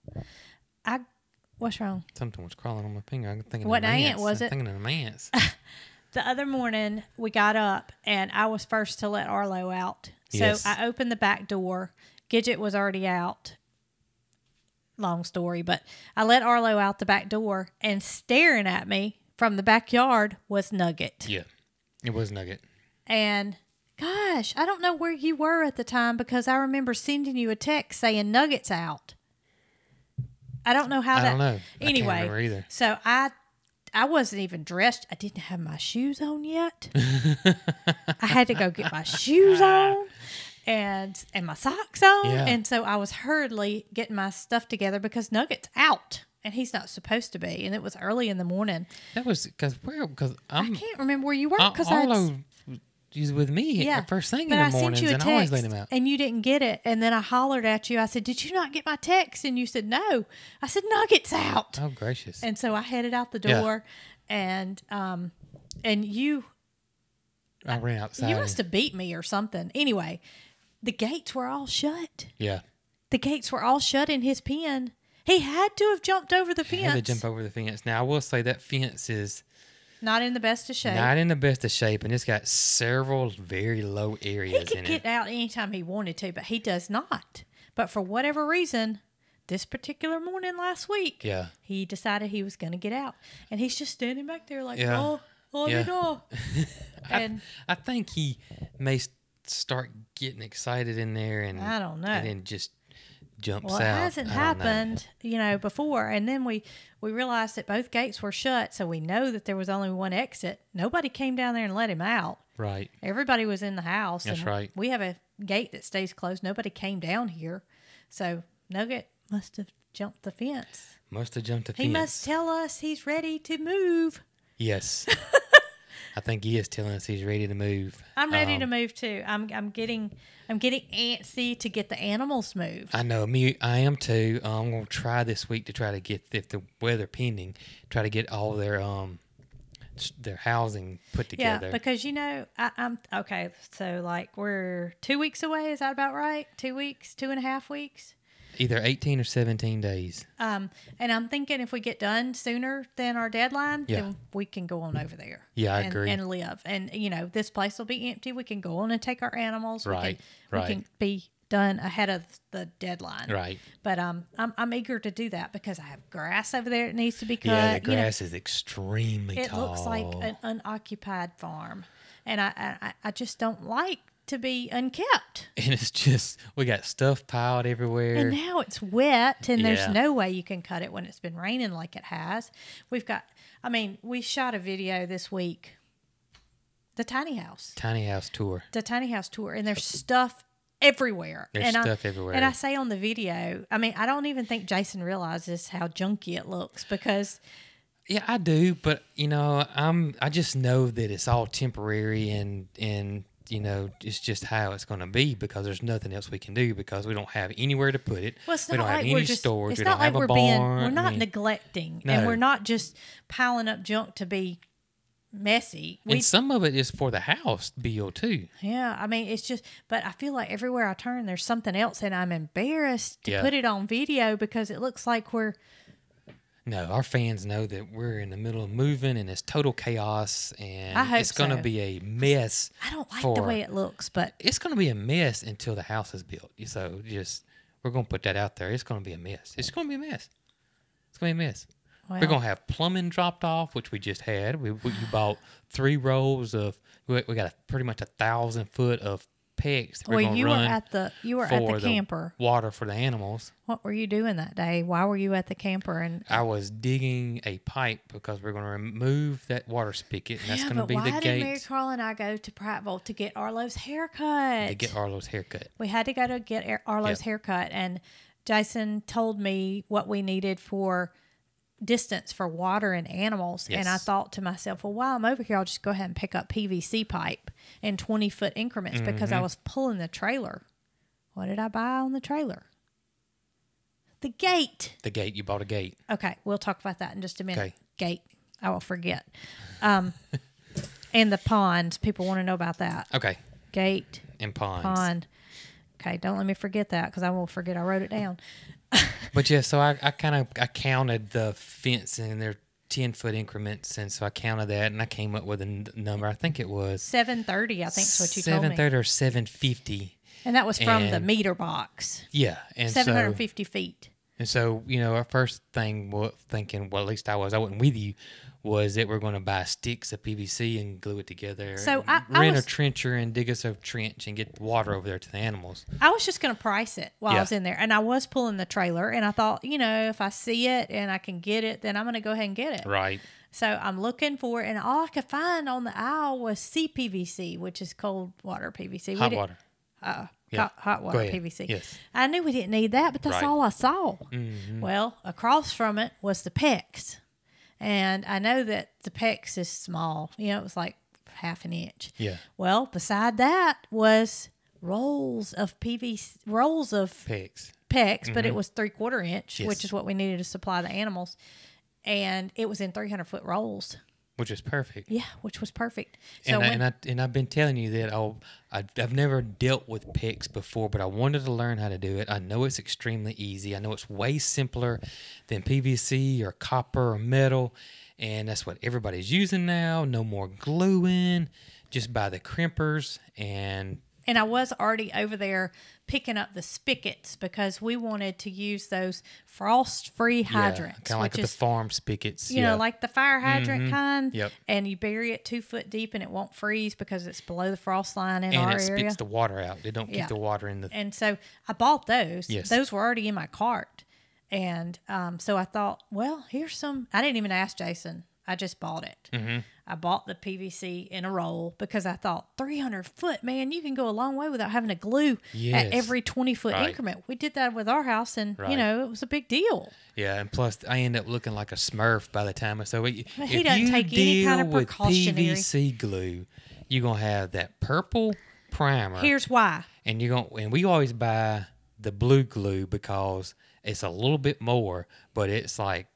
What's wrong? Something was crawling on my finger. I'm thinking what of ants. ant was it? I'm thinking of ants. The other morning, we got up, and I was first to let Arlo out. So Yes. I opened the back door. Gidget was already out. Long story, but I let Arlo out the back door, and staring at me from the backyard was Nugget. Yeah, it was Nugget. And gosh, I don't know where you were at the time, because I remember sending you a text saying Nugget's out. I don't know how I that. don't know. Anyway, I can't remember either. So I wasn't even dressed. I didn't have my shoes on yet. I had to go get my shoes on and my socks on. Yeah. And so I was hurriedly getting my stuff together, because Nugget's out and he's not supposed to be. And it was early in the morning. That was because I can't remember where you were, because Arlo was with me at first thing in the mornings, and I always let him out. And you didn't get it. And then I hollered at you. I said, "Did you not get my text?" And you said, "No." I said, "Nugget's out." Oh, gracious. And so I headed out the door, and you I ran outside. You must have beat me or something. Anyway, the gates were all shut. Yeah. The gates were all shut in his pen. He had to have jumped over the fence. He had to jump over the fence. Now, I will say that fence is not in the best of shape. not in the best of shape, and it's got several very low areas He could in get it. out anytime he wanted to, but he does not. But for whatever reason, this particular morning last week, Yeah. he decided he was going to get out. And he's just standing back there like, Yeah. Yeah. no. And I think he may start getting excited in there, and I don't know. and then just jumps well, it out. hasn't I don't know. happened, before. And then we realized that both gates were shut, so we know that there was only one exit. Nobody came down there and let him out. Right. Everybody was in the house. That's and right. We have a gate that stays closed. Nobody came down here. So Nugget must have jumped the fence. Must have jumped the fence. He must tell us he's ready to move. Yes. I think he is telling us he's ready to move. I'm ready to move too. I'm getting antsy to get the animals moved. I know. I am too. I'm going to try this week to try to get, if the weather pending, try to get all their housing put together. Yeah, because I'm okay. So like we're 2 weeks away. Is that about right? 2 weeks, 2.5 weeks. Either 18 or 17 days. And I'm thinking if we get done sooner than our deadline, Yeah. then we can go on over there. Yeah, I and, agree. And live. And, this place will be empty. We can go on and take our animals. Right, We right. can be done ahead of the deadline. Right. But I'm eager to do that because I have grass over there that needs to be cut. Yeah, the grass is extremely It tall. looks like an unoccupied farm. And I just don't like to be unkept. And it's just, we got stuff piled everywhere. And now it's wet, and there's Yeah. no way you can cut it when it's been raining like it has. We shot a video this week, the tiny house tour. And there's stuff everywhere. There's stuff everywhere. And I say on the video, I don't even think Jason realizes how junky it looks because Yeah, I do, but I just know that it's all temporary and it's just how it's going to be because there's nothing else we can do because we don't have anywhere to put it. Well, it's we not don't have like any we're just, storage. It's We not don't like have a we're barn. we're not neglecting, No. and we're not just piling up junk to be messy. And some of it is for the house bill too. Yeah, it's just, but I feel like everywhere I turn, there's something else, and I'm embarrassed to Yeah. put it on video because it looks like we're. No, our fans know that we're in the middle of moving and it's total chaos and I hope it's going to so. be a mess. I don't like the way it looks, but It's going to be a mess until the house is built. So we're going to put that out there. It's going to be a mess. It's going to be a mess. It's going to be a mess. well, We're going to have plumbing dropped off, which we just had. You bought 3 rolls of, we got pretty much 1,000 foot of PEX that we're well, going to you were run at the for camper. the water for the animals. What were you doing that day? Why were you at the camper? And I was digging a pipe because we're going to remove that water spigot, and that's going to be why the did Mary gate Carl and I go to Prattville to get Arlo's haircut? to get Arlo's haircut. We had to go to get Arlo's Yep. haircut, and Jason told me what we needed for distance for water and animals. Yes. And I thought to myself, well, while I'm over here, I'll just go ahead and pick up PVC pipe in 20-foot increments because I Mm-hmm. was pulling the trailer. What did I buy on the trailer? The gate. The gate, you bought a gate. Okay, we'll talk about that in just a minute. Okay. Gate. I will forget. And the ponds. People want to know about that. Okay, Gate. and ponds. Pond. Okay, don't let me forget that because I won't forget. I wrote it down. But yeah, so I counted the fence and they're 10-foot increments, and so I counted that, and I came up with a number. I think it was 730, I think is what you told me. 730 or 750. And that was from the And- meter box. Yeah, and 750 feet. And so, our first thing was thinking, well, at least I wasn't with you, was that we're going to buy sticks of PVC and glue it together. So and I rent was- a trencher and dig us a trench and get water over there to the animals. I was just going to price it while I Yeah. was in there. And I was pulling the trailer. And I thought, if I see it and I can get it, then I'm going to go ahead and get it. Right. So I'm looking for it. And all I could find on the aisle was CPVC, which is cold water PVC. Hot water. Yeah. Hot water Go ahead. PVC. Yes. I knew we didn't need that, but that's Right. all I saw. Mm-hmm. Well, across from it was the PEX. And I know that the PEX is small. It was like half an inch. Yeah. Well, beside that was rolls of PVC, rolls of PEX. PEX, but it was 3/4 inch, Yes. which is what we needed to supply the animals. And it was in 300-foot rolls. Which is perfect. Yeah, which was perfect. So And I've been telling you that I've never dealt with PEX before, but I wanted to learn how to do it. I know it's extremely easy. I know it's way simpler than PVC or copper or metal, and that's what everybody's using now. No more gluing. Just buy the crimpers and I was already over there picking up the spigots because we wanted to use those frost-free hydrants, kind of like which the is farm spigots. like the fire hydrant kind. Yep. And you bury it 2 foot deep and it won't freeze because it's below the frost line in and our it area. spits the water out. They don't Yeah. keep the water in the. And so I bought those. Yes. Those were already in my cart. And so I thought, well, here's some. I didn't even ask Jason. I just bought it. Mm-hmm. I bought the PVC in a roll because I thought 300 foot, man, you can go a long way without having to glue Yes. at every 20-foot Right. increment. We did that with our house, and Right. it was a big deal. Yeah, and plus I end up looking like a Smurf by the time. So He if doesn't you take any kind of deal with precautionary- PVC glue, you're gonna have that purple primer. Here's why. And we always buy the blue glue because it's a little bit more, but it's like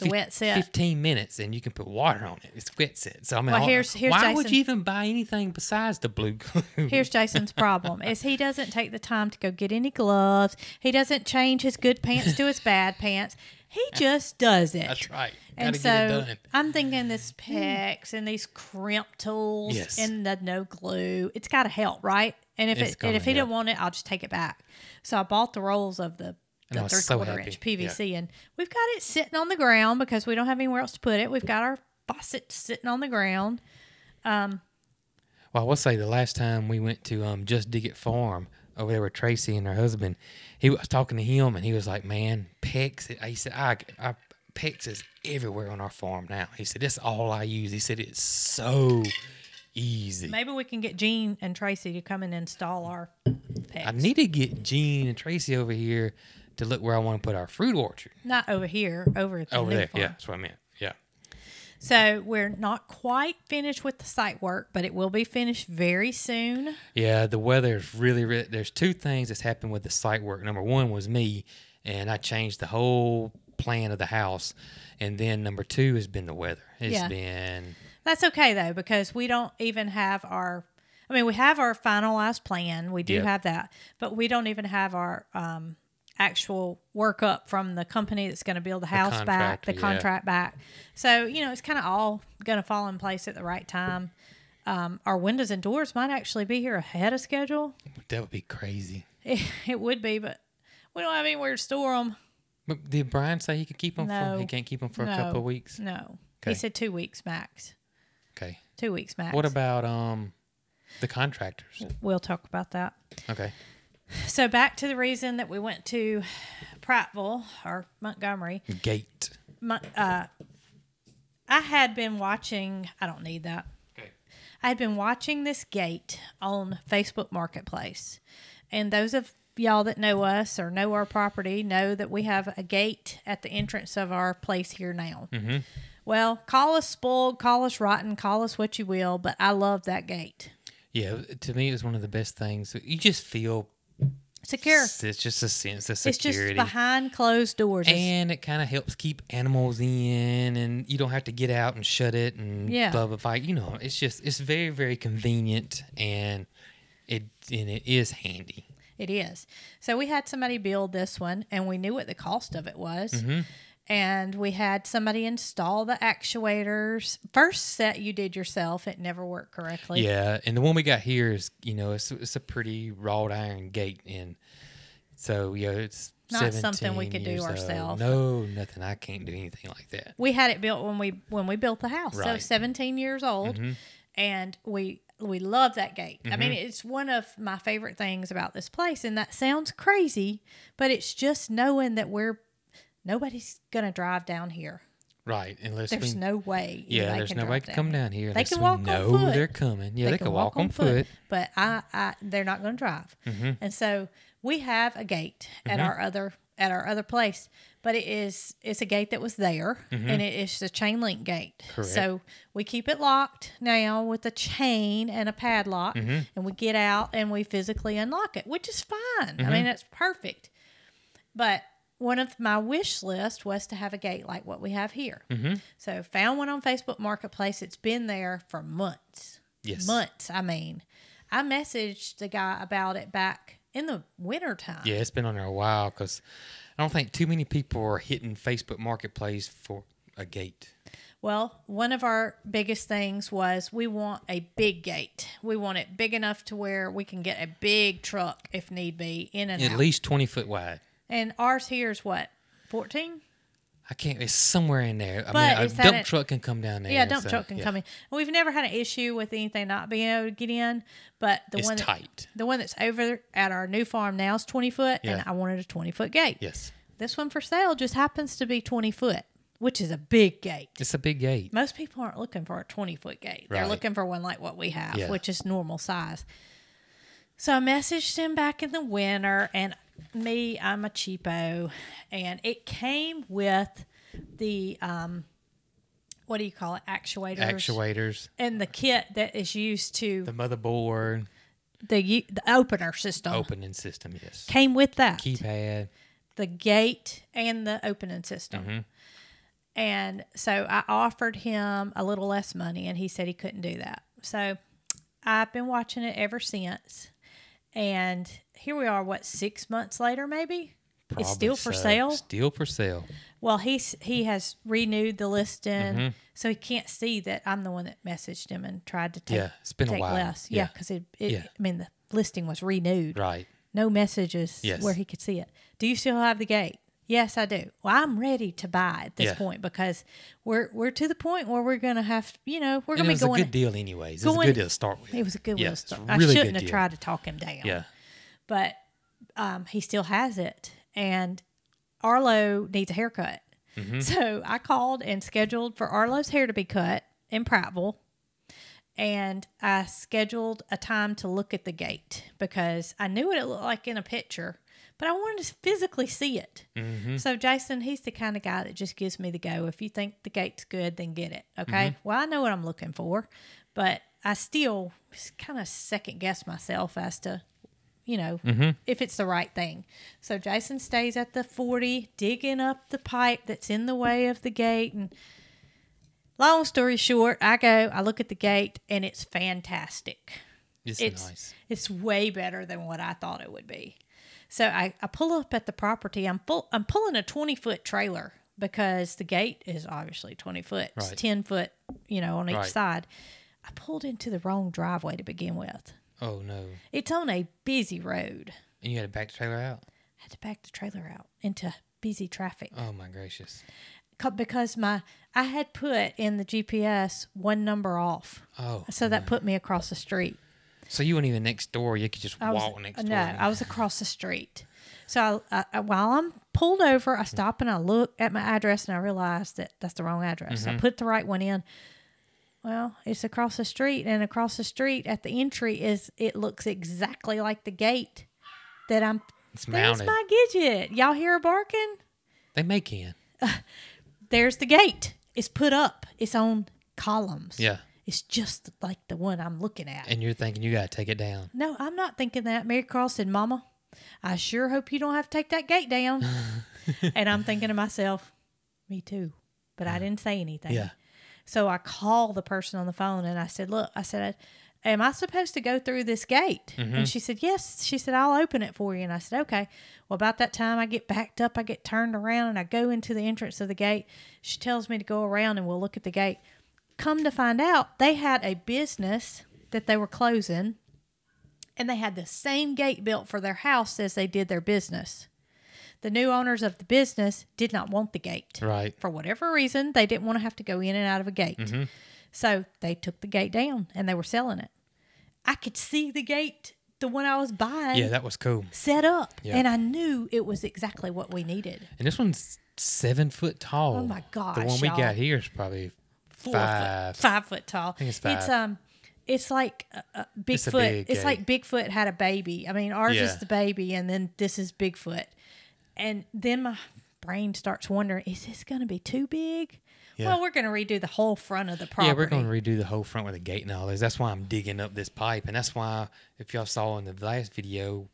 wet set. 15 minutes, and you can put water on it. It's wet set. So I mean, Well, here's why would Jason. you even buy anything besides the blue glue? Here's Jason's problem: is he doesn't take the time to go get any gloves. He doesn't change his good pants to his bad pants. He just does it. That's right. And Gotta get it so done. I'm thinking this PEX and these crimp tools Yes. and the no glue. It's got to help, right? And if It's and gonna if he didn't help. want it, I'll just take it back. So I bought the rolls of the And I was 3/4 so inch happy. PVC, and we've got it sitting on the ground because we don't have anywhere else to put it. We've got our faucet sitting on the ground. Well, I will say the last time we went to Just Dig It Farm over there with Tracy and her husband, he was talking to him, and he was like, "Man, PEX." He said, "I PEX is everywhere on our farm now." He said, "That's all I use." He said, "It's so easy." Maybe we can get Gene and Tracy to come and install our PEX. I need to get Gene and Tracy over here to look where I want to put our fruit orchard. Not over here, over at the Over new there, farm. yeah, that's what I meant. Yeah. So we're not quite finished with the site work, but it will be finished very soon. Yeah, the weather is really. There's two things that's happened with the site work. Number one was me, and I changed the whole plan of the house. And then number two has been the weather. It's Yeah. been. That's okay though, because we don't even have our. I mean, we have our finalized plan. We do Yep. have that, but we don't even have our actual workup from the company that's going to build the house back, the contractor, yeah. contract back. So it's kind of all going to fall in place at the right time. Our windows and doors might actually be here ahead of schedule. That would be crazy. It would be, but we don't have anywhere to store them. But did Brian say he could keep them? No. He can't keep them for a couple of weeks. No, Okay. he said 2 weeks max. Okay. 2 weeks max. What about the contractors? We'll talk about that. Okay. So back to the reason that we went to Prattville or Montgomery. Gate. I had been watching. I don't need that. Okay. I had been watching this gate on Facebook Marketplace, and those of y'all that know us or know our property know that we have a gate at the entrance of our place here now. Mm-hmm. Well, call us spoiled, call us rotten, call us what you will, but I love that gate. Yeah, to me, it was one of the best things. You just feel Secure. It's just a sense of It's security. just behind closed doors. And it kind of helps keep animals in, and you don't have to get out and shut it and Yeah. blah blah blah. It's very very convenient, and it is handy. It is. So we had somebody build this one, and we knew what the cost of it was. And we had somebody install the actuators. First set you did yourself. It never worked correctly. Yeah, and the one we got here is it's a pretty wrought iron gate, and so it's Not something 17 we could do years old. ourselves. No, nothing. I can't do anything like that. We had it built when we built the house. So Right. 17 years old, and we love that gate. I mean, it's one of my favorite things about this place, and that sounds crazy, but it's just knowing that nobody's gonna drive down here. Right, unless There's no way. yeah, anybody there's can no drive way to come down here. They unless can we walk on know foot. they're coming. Yeah, they can walk on foot. but they're not going to drive. And so we have a gate at our other place, but it's a gate that was there, and it's a chain link gate. Correct. So we keep it locked now with a chain and a padlock, and we get out and we physically unlock it, which is fine. I mean, it's perfect. But one of my wish list was to have a gate like what we have here. So found one on Facebook Marketplace. It's been there for months. Yes. Months. I mean, I messaged the guy about it back in the wintertime. Yeah, it's been on there a while because I don't think too many people are hitting Facebook Marketplace for a gate. Well, one of our biggest things was we want a big gate. We want it big enough to where we can get a big truck if need be in and At out. least 20 foot wide. And ours here is what, 14? I can't. It's somewhere in there. I But mean, a is that dump it? truck can come down there. Yeah, dump so, truck can yeah. come in. We've never had an issue with anything not being able to get in, but It's tight. The one that's over at our new farm now is 20 foot, and Yeah. I wanted a 20-foot gate. Yes, This one for sale just happens to be 20 foot, which is a big gate. it's a big gate. Most people aren't looking for a 20-foot gate. They're Right. looking for one like what we have, Yeah. which is normal size. So I messaged him back in the winter, and I'm a cheapo, and it came with the what do you call it? Actuators, And the kit that is used to the motherboard, the opener system opening system. Yes, came with that. keypad. The gate and the opening system. And so I offered him a little less money, and he said he couldn't do that. So I've been watching it ever since. And here we are, 6 months later, maybe? Probably it's still for so. sale? Still for sale. Well, he has renewed the listing, so he can't see that I'm the one that messaged him and tried to take, it's been a take while. less. Yeah, because I mean, the listing was renewed. Right. No messages Yes. where he could see it. Do you still have the gate? Yes, I do. Well, I'm ready to buy at this Yeah. point because we're to the point where we're going to have, we're And going it to be was going. a good deal anyways. It was a good deal to start with. It was a good Yeah, deal. it's a I really shouldn't good have deal. tried to talk him down. Yeah. But he still has it. And Arlo needs a haircut. Mm-hmm. So I called and scheduled for Arlo's hair to be cut in Prattville. And I scheduled a time to look at the gate because I knew what it looked like in a picture, but I wanted to physically see it. Mm-hmm. So Jason, he's the kind of guy that just gives me the go. If you think the gate's good, then get it. Okay. Mm-hmm. Well, I know what I'm looking for, but I still kind of second guess myself as to, if it's the right thing. So Jason stays at the 40, digging up the pipe that's in the way of the gate. And long story short, I look at the gate, and it's fantastic. It's nice. It's way better than what I thought it would be. So I pull up at the property. I'm pulling a 20-foot trailer because the gate is obviously 20 foot. It's Right. 10 foot, on each Right. side. I pulled into the wrong driveway to begin with. Oh, no. It's on a busy road. And you had to back the trailer out? I had to back the trailer out into busy traffic. Oh, my gracious. Because I had put in the GPS one number off. Oh. So that put me across the street. So you weren't even next door. You could just walk next door. No, I was across the street. So I, while I'm pulled over, I stop and I look at my address and I realize that that's the wrong address. I put the right one in. Well, it's across the street, and across the street at the entry it looks exactly like the gate that I'm. It's There's mounted. my Gidget. Y'all hear her barking? They may can. There's the gate. It's put up. It's on columns. Yeah. It's just like the one I'm looking at. And you're thinking you got to take it down. No, I'm not thinking that. Mary Carl said, Mama, I sure hope you don't have to take that gate down. And I'm thinking to myself, me too. But I didn't say anything. Yeah. So I called the person on the phone and I said, look, am I supposed to go through this gate? And she said, yes. She said, I'll open it for you. And I said, okay. Well, about that time I get backed up, I get turned around, and I go into the entrance of the gate. She tells me to go around and we'll look at the gate. Come to find out, they had a business that they were closing, and they had the same gate built for their house as they did their business. The new owners of the business did not want the gate. Right. For whatever reason, they didn't want to have to go in and out of a gate. So they took the gate down, and they were selling it. I could see the gate, the one I was buying, Yeah, that was cool. set up, Yeah. and I knew it was exactly what we needed. And this one's 7 foot tall. Oh, my gosh, The one we y'all. got here is probably 5 foot tall. I think it's 5. It's like It's a Bigfoot. big It's gate. like Bigfoot had a baby. I mean, ours Yeah. is the baby, and then this is Bigfoot. And then my brain starts wondering, is this going to be too big? Yeah. Well, we're going to redo the whole front of the property. Yeah, we're going to redo the whole front with the gate and all this. That's why I'm digging up this pipe, and that's why, if y'all saw in the last video,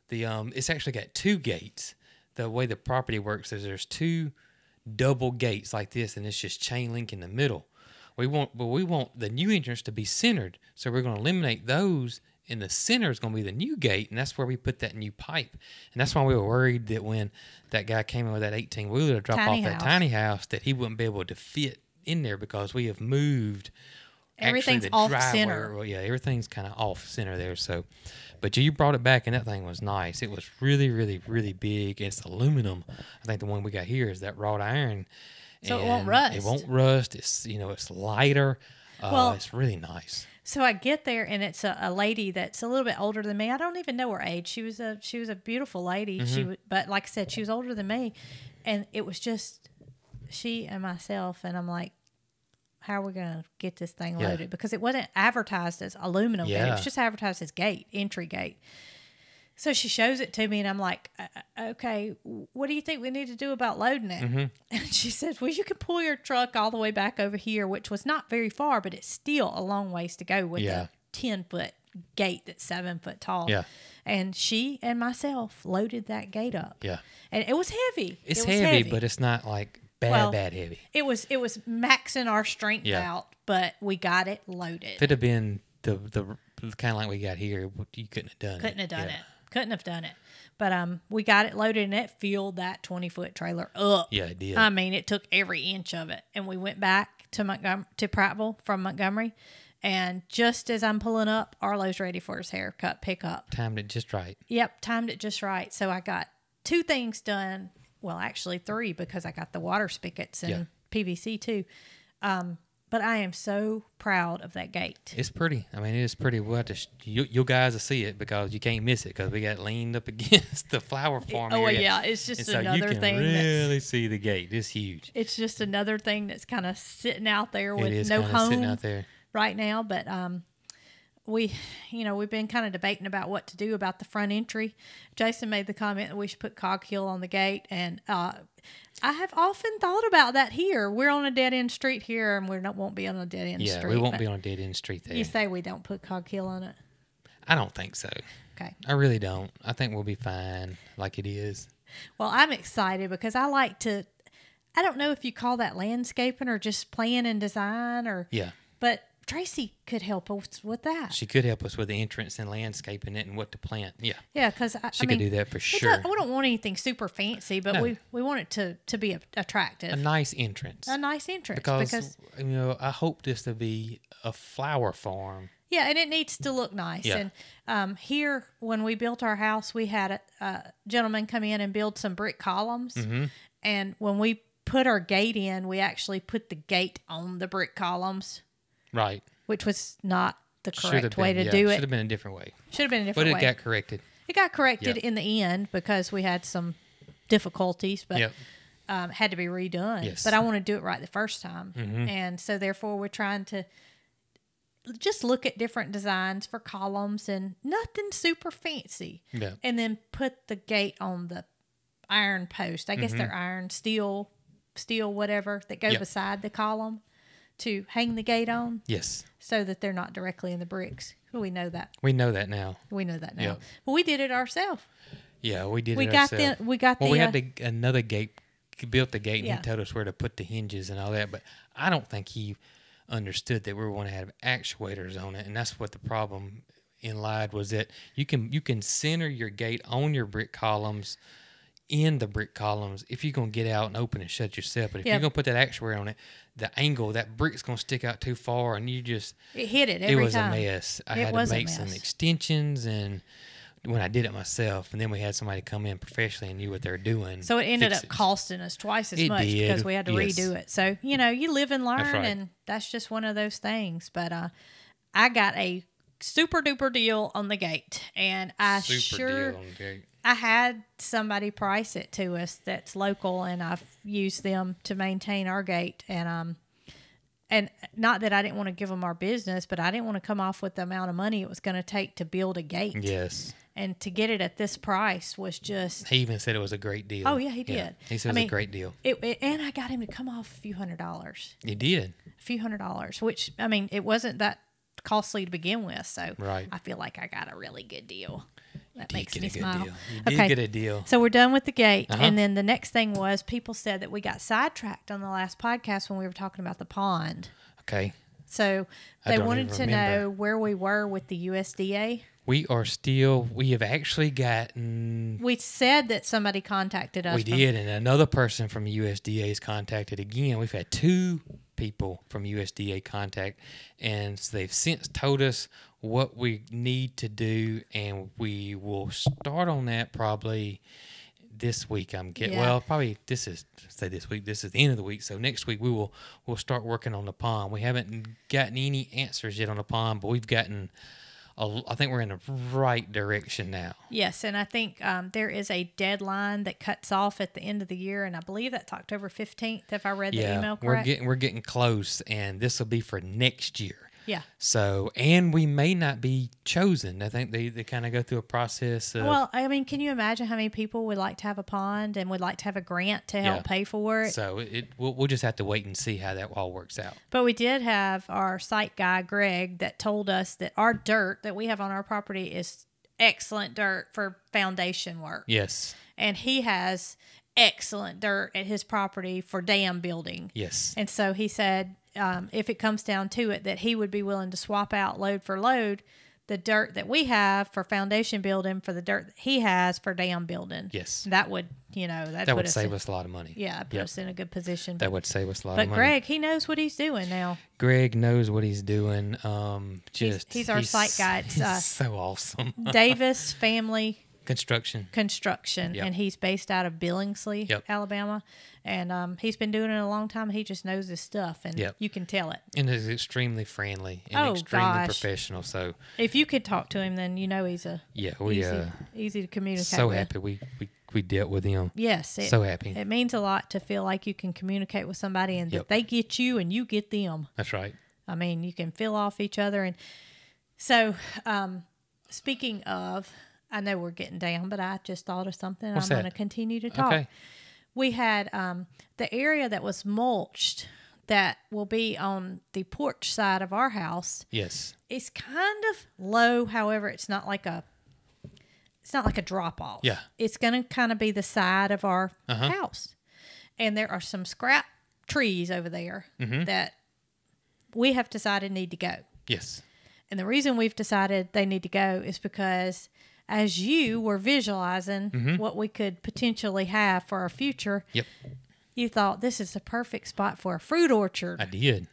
it's actually got 2 gates. The way the property works is there's 2 double gates like this, and it's just chain link in the middle. We want the new entrance to be centered, so we're going to eliminate those, and the center is going to be the new gate, and that's where we put that new pipe. And that's why we were worried that when that guy came in with that 18-wheeler to drop Tiny off that house. tiny house, that he wouldn't be able to fit in there because we have moved. Everything's actually the off driveway- center. Well, yeah, everything's kind of off center there. So, but you brought it back, and that thing was nice. It was really, really, really big. It's aluminum. I think the one we got here is that wrought iron. So it won't and rust. It won't rust. It's it's lighter. Well, it's really nice. So I get there, and it's a lady that's a little bit older than me. I don't even know her age. She was a beautiful lady. But like I said, she was older than me, and it was just she and myself. And I'm like, how are we gonna get this thing Yeah. loaded? Because it wasn't advertised as aluminum gate. It Yeah. was just advertised as entry gate. So she shows it to me, and I'm like, okay, what do you think we need to do about loading it? And she says, well, you can pull your truck all the way back over here, which was not very far, but it's still a long ways to go with Yeah. a 10-foot gate that's 7 foot tall. Yeah. And she and myself loaded that gate up. Yeah. And it was heavy. It's It was heavy, but it's not like bad heavy. It was maxing our strength out, but we got it loaded. If it had been the kind of like we got here, you couldn't have done it. Couldn't have done it. But we got it loaded, and it filled that 20-foot trailer up. Yeah, it did. I mean, it took every inch of it. And we went back to Prattville from Montgomery, and just as I'm pulling up, Arlo's ready for his haircut pickup. Timed it just right. Yep, timed it just right. So I got 2 things done. Well, actually 3, because I got the water spigots and PVC too. But I am so proud of that gate. It's pretty. I mean, it is pretty. We'll have to you guys will see it because you can't miss it because we got leaned up against the flower farm area. Yeah, it's just and another so you thing. can really see the gate. It's huge. It's just another thing that's kind of sitting out there with It is no kinda home sitting out there. right now. But we've been kind of debating about what to do about the front entry. Jason made the comment that we should put Cog Hill on the gate, and I have often thought about that here. We're on a dead-end street here, and won't be on a dead-end street. Yeah, we won't be on a dead-end street there. You say we don't put Cog Hill on it? I don't think so. Okay. I really don't. I think we'll be fine like it is. Well, I'm excited because I like to, I don't know if you call that landscaping or just plan and design but Tracy could help us with that. She could help us with the entrance and landscaping it and what to plant. Yeah. Yeah, because She could do that for sure. We don't want anything super fancy, but we want it to be attractive. A nice entrance. A nice entrance. Because I hope this to be a flower farm. Yeah, and it needs to look nice. Yeah. And here, when we built our house, we had a gentleman come in and build some brick columns. Mm-hmm. And when we put our gate in, we actually put the gate on the brick columns. Right. Which was not the correct way to do it. Should have been a different way. Should have been a different way. But it got corrected. It got corrected in the end because we had some difficulties, but had to be redone. Yes. But I want to do it right the first time. Mm-hmm. And so therefore we're trying to just look at different designs for columns and nothing super fancy. Yeah. And then put the gate on the iron post. I guess they're iron, steel, whatever, that go beside the column to hang the gate on. Yes. So that they're not directly in the bricks. We know that. We know that now. But we did it ourselves. Yeah, we did We it got ourselves. we had another gate, built the gate, and Yeah. he told us where to put the hinges and all that, but I don't think he understood that we were going to have actuators on it, and that's what the problem in lied was that you can center your gate on your brick columns, in the brick columns, if you're going to get out and open and shut yourself. But if you're going to put that actuator on it, the angle, that brick's going to stick out too far, and it hit it every it was time. a mess. I had to make some extensions, and when I did it myself, and then we had somebody come in professionally and knew what they're doing. So it ended up costing us twice as much because we had to redo it. So, you live and learn, right. and that's just one of those things. But I got a super duper deal on the gate, and I deal on the gate. I had somebody price it to us that's local, and I've used them to maintain our gate. And not that I didn't want to give them our business, but I didn't want to come off with the amount of money it was going to take to build a gate. Yes. And to get it at this price was just... He even said it was a great deal. Oh, yeah, he did. Yeah. He said it was a great deal. And I got him to come off a few $100s. He did. A few $100s, which, it wasn't that costly to begin with. So right. I feel like I got a really good deal. That You makes did me get a smile. good deal. You did get a deal. So we're done with the gate. Uh-huh. And then the next thing was people said that we got sidetracked on the last podcast when we were talking about the pond. Okay. So I they don't wanted even to remember. know where we were with the USDA. We have actually gotten... We said that somebody contacted us. We did, and another person from USDA is contacted again. We've had 2 people from USDA contact, and so they've since told us what we need to do, and we will start on that probably this week. Probably this is this week. This is the end of the week, so next week we'll start working on the pond. We haven't gotten any answers yet on the pond, but we've gotten... I think we're in the right direction now. Yes, and I think there is a deadline that cuts off at the end of the year, and I believe that's October 15th, if I read the email correct. We're getting close, and this will be for next year. Yeah. So, and we may not be chosen. I think they kind of go through a process of... Well, can you imagine how many people would like to have a pond and would like to have a grant to help pay for it? So we'll just have to wait and see how that all works out. But we did have our site guy, Greg, that told us that our dirt that we have on our property is excellent dirt for foundation work. Yes. And he has excellent dirt at his property for dam building. Yes. And so he said, if it comes down to it, that he would be willing to swap out load for load the dirt that we have for foundation building for the dirt that he has for dam building. Yes. That would, that would save us a lot of money. Yeah, put us in a good position. That would save us a lot of But money. Greg, he knows what he's doing now. Greg knows what he's doing. He's our site guy. It's, He's so awesome. Davis Family Construction. Yep. And he's based out of Billingsley, Yep. Alabama. And he's been doing it a long time. He just knows his stuff, and Yep. you can tell it. And is extremely friendly and extremely gosh. professional. So If you could talk to him, then he's easy to communicate so with. happy we dealt with him. Yes. So happy. It means a lot to feel like you can communicate with somebody and that they get you and you get them. That's right. I mean, you can feel off each other. And so, speaking of, I know we're getting down, but I just thought of something. What's I'm that? going to continue to talk. Okay. We had the area that was mulched that will be on the porch side of our house. Yes. It's kind of low. However, it's not like a drop off. Yeah. It's going to kind of be the side of our house. And there are some scrap trees over there that we have decided need to go. Yes. And the reason we've decided they need to go is because as you were visualizing what we could potentially have for our future, Yep. you thought this is a perfect spot for a fruit orchard. I did.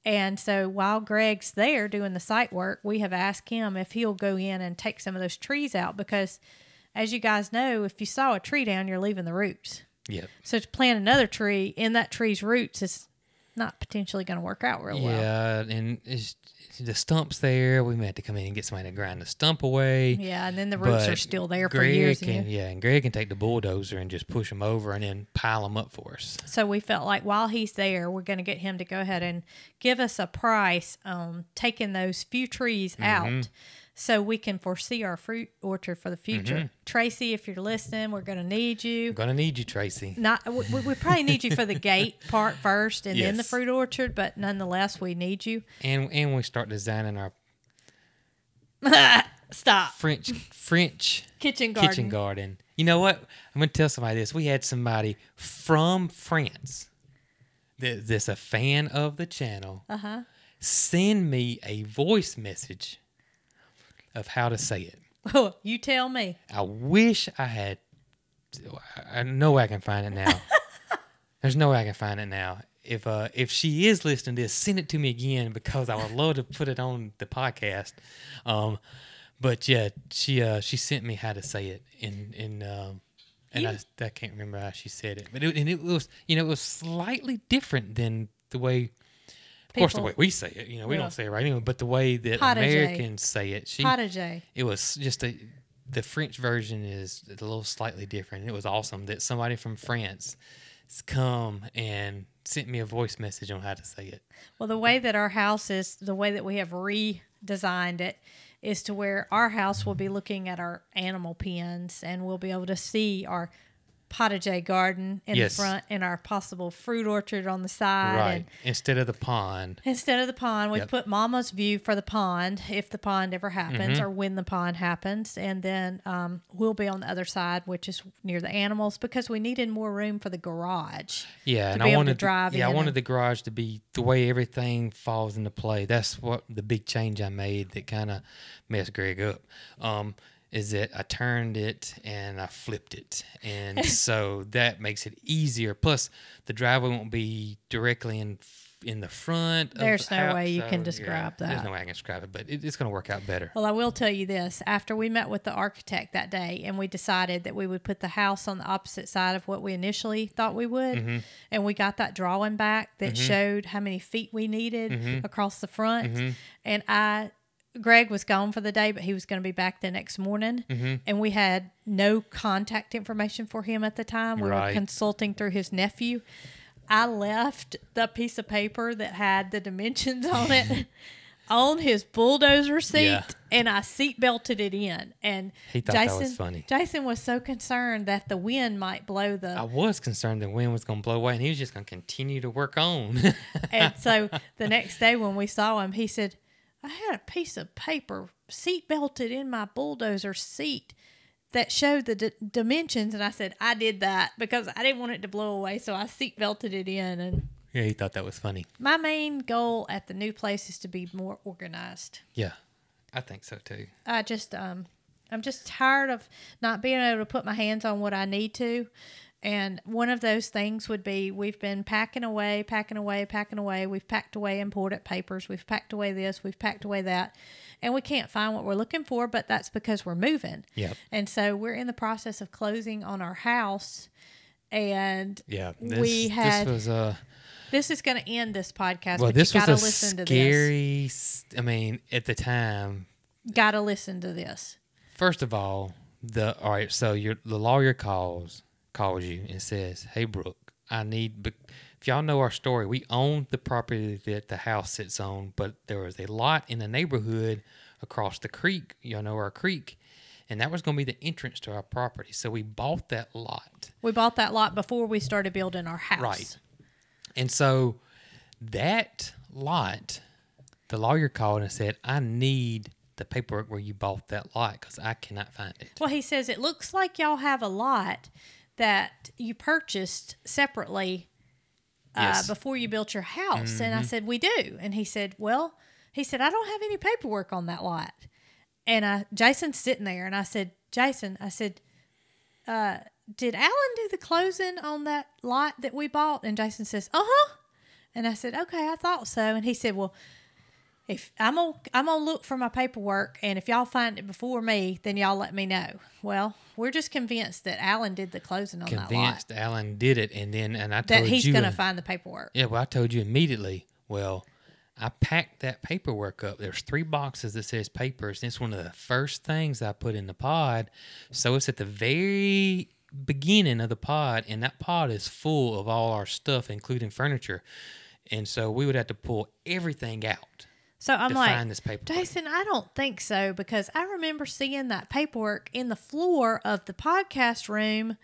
And so while Greg's there doing the site work, we have asked him if he'll go in and take some of those trees out because, as you guys know, if you saw a tree down, you're leaving the roots. Yep. So to plant another tree in that tree's roots is not potentially going to work out real well. Yeah, and the stump's there. We may have to come in and get somebody to grind the stump away. Yeah, and then the roots But are still there for Greg years. and Greg can take the bulldozer and just push them over and then pile them up for us. So we felt like while he's there, we're going to get him to go ahead and give us a price on taking those few trees out so we can foresee our fruit orchard for the future. Tracy, if you're listening, we're going to need you. I'm gonna need you, Tracy. We probably need you for the gate part first and then the Yes. fruit orchard, but nonetheless, we need you. And we start designing our Stop. French Kitchen garden. kitchen garden. You know what? I'm gonna tell somebody this. We had somebody from France that's a fan of the channel send me a voice message of how to say it. Oh, you tell me. I wish I had. I know I can find it now. There's no way I can find it now. If she is listening to this, send it to me again because I would love to put it on the podcast. But yeah, she sent me how to say it I can't remember how she said it. But it was it was slightly different than the way. Of course, the way we say it, we don't say it right anyway, but the way that Potager. Americans say it, Potager. it was just the French version is a little slightly different. It was awesome that somebody from France has come and sent me a voice message on how to say it. Well, the way that our house is, the way that we have redesigned it, is to where our house will be looking at our animal pens and we'll be able to see our potager garden in the front and our possible fruit orchard on the side. Right. And Instead of the pond. we've put Mama's view for the pond if the pond ever happens or when the pond happens. And then we'll be on the other side, which is near the animals because we needed more room for the garage. Yeah, and be I able to wanted drive in I wanted and- the garage to be the way everything falls into play. That's what the big change I made that kind of messed Greg up. Is that I turned it and I flipped it. And so that makes it easier. Plus, the driveway won't be directly in the front. There's of the no house. way you So, can describe that. There's no way I can describe it, but it's going to work out better. Well, I will tell you this. After we met with the architect that day and we decided that we would put the house on the opposite side of what we initially thought we would, and we got that drawing back that showed how many feet we needed across the front, and Greg was gone for the day, but he was going to be back the next morning, and we had no contact information for him at the time. We were consulting through his nephew. I left the piece of paper that had the dimensions on it on his bulldozer seat, and I seat belted it in. And He thought that was funny. Jason was so concerned that the wind might blow I was concerned the wind was going to blow away, and he was just going to continue to work on. And so the next day when we saw him, he said, I had a piece of paper seat belted in my bulldozer seat that showed the dimensions, and I said I did that because I didn't want it to blow away, so I seat belted it in. And Yeah, he thought that was funny. my main goal at the new place is to be more organized. Yeah, I think so too. I'm just tired of not being able to put my hands on what I need to. And one of those things would be we've been packing away. We've packed away important papers. We've packed away this. We've packed away that. And we can't find what we're looking for, but that's because we're moving. Yep. And so we're in the process of closing on our house. And Yeah, this is going to end this podcast, well, but this you was got a to listen to scary. I mean, at the time, Got to listen to this. first of all, the lawyer calls you and says, "Hey, Brooke, if y'all know our story, we owned the property that the house sits on, but there was a lot in the neighborhood across the creek. Y'all know our creek, and that was going to be the entrance to our property. So we bought that lot. We bought that lot before we started building our house. Right. And so that lot, the lawyer called and said, I need the paperwork where you bought that lot because I cannot find it. Well, he says, it looks like y'all have a lot that you purchased separately Yes. before you built your house. And I said, we do. And he said, I don't have any paperwork on that lot. And Jason's sitting there, and I said, Jason, did Alan do the closing on that lot that we bought? And Jason says, uh-huh. And I said, okay, I thought so. And he said, well, if I'm gonna look for my paperwork, and if y'all find it before me, then y'all let me know. Well, we're just convinced that Alan did the closing on that lot. Convinced Alan did it, and I told you That he's gonna find the paperwork. Yeah, well, I told you immediately. Well, I packed that paperwork up. There's 3 boxes that says papers, and it's one of the first things I put in the pod. So it's at the very beginning of the pod, and that pod is full of all our stuff, including furniture. And so we would have to pull everything out. So I'm to like, find this paperwork. Jason, I don't think so, because I remember seeing that paperwork in the floor of the podcast room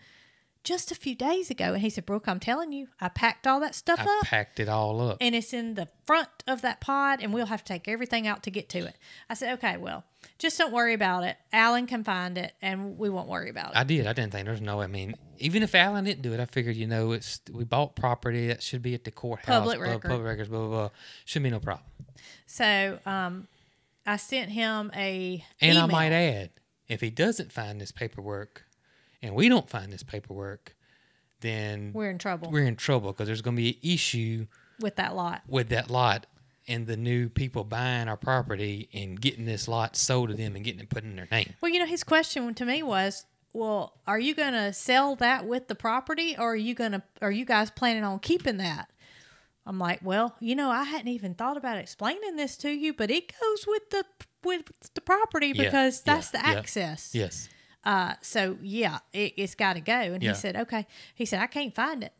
just a few days ago. And he said, Brooke, I'm telling you, I packed all that stuff I up. packed it all up. And it's in the front of that pod, and we'll have to take everything out to get to it. I said, okay, well, just don't worry about it. Alan can find it, and we won't worry about it. I didn't think there's no, I mean, even if Alan didn't do it, I figured, we bought property that should be at the courthouse. Public record. Public records, blah, blah, blah. Shouldn't be no problem. So I sent him And email. I might add, if he doesn't find this paperwork and we don't find this paperwork, then We're in trouble we're in trouble because there's going to be an issue with that lot. And the new people buying our property and getting this lot sold to them and getting it put in their name. Well, his question to me was, well, are you going to sell that with the property, or are you guys planning on keeping that? I'm like, well, I hadn't even thought about explaining this to you, but it goes with the property because that's the access. Yes. So yeah, it's got to go. And he said, okay. He said, I can't find it.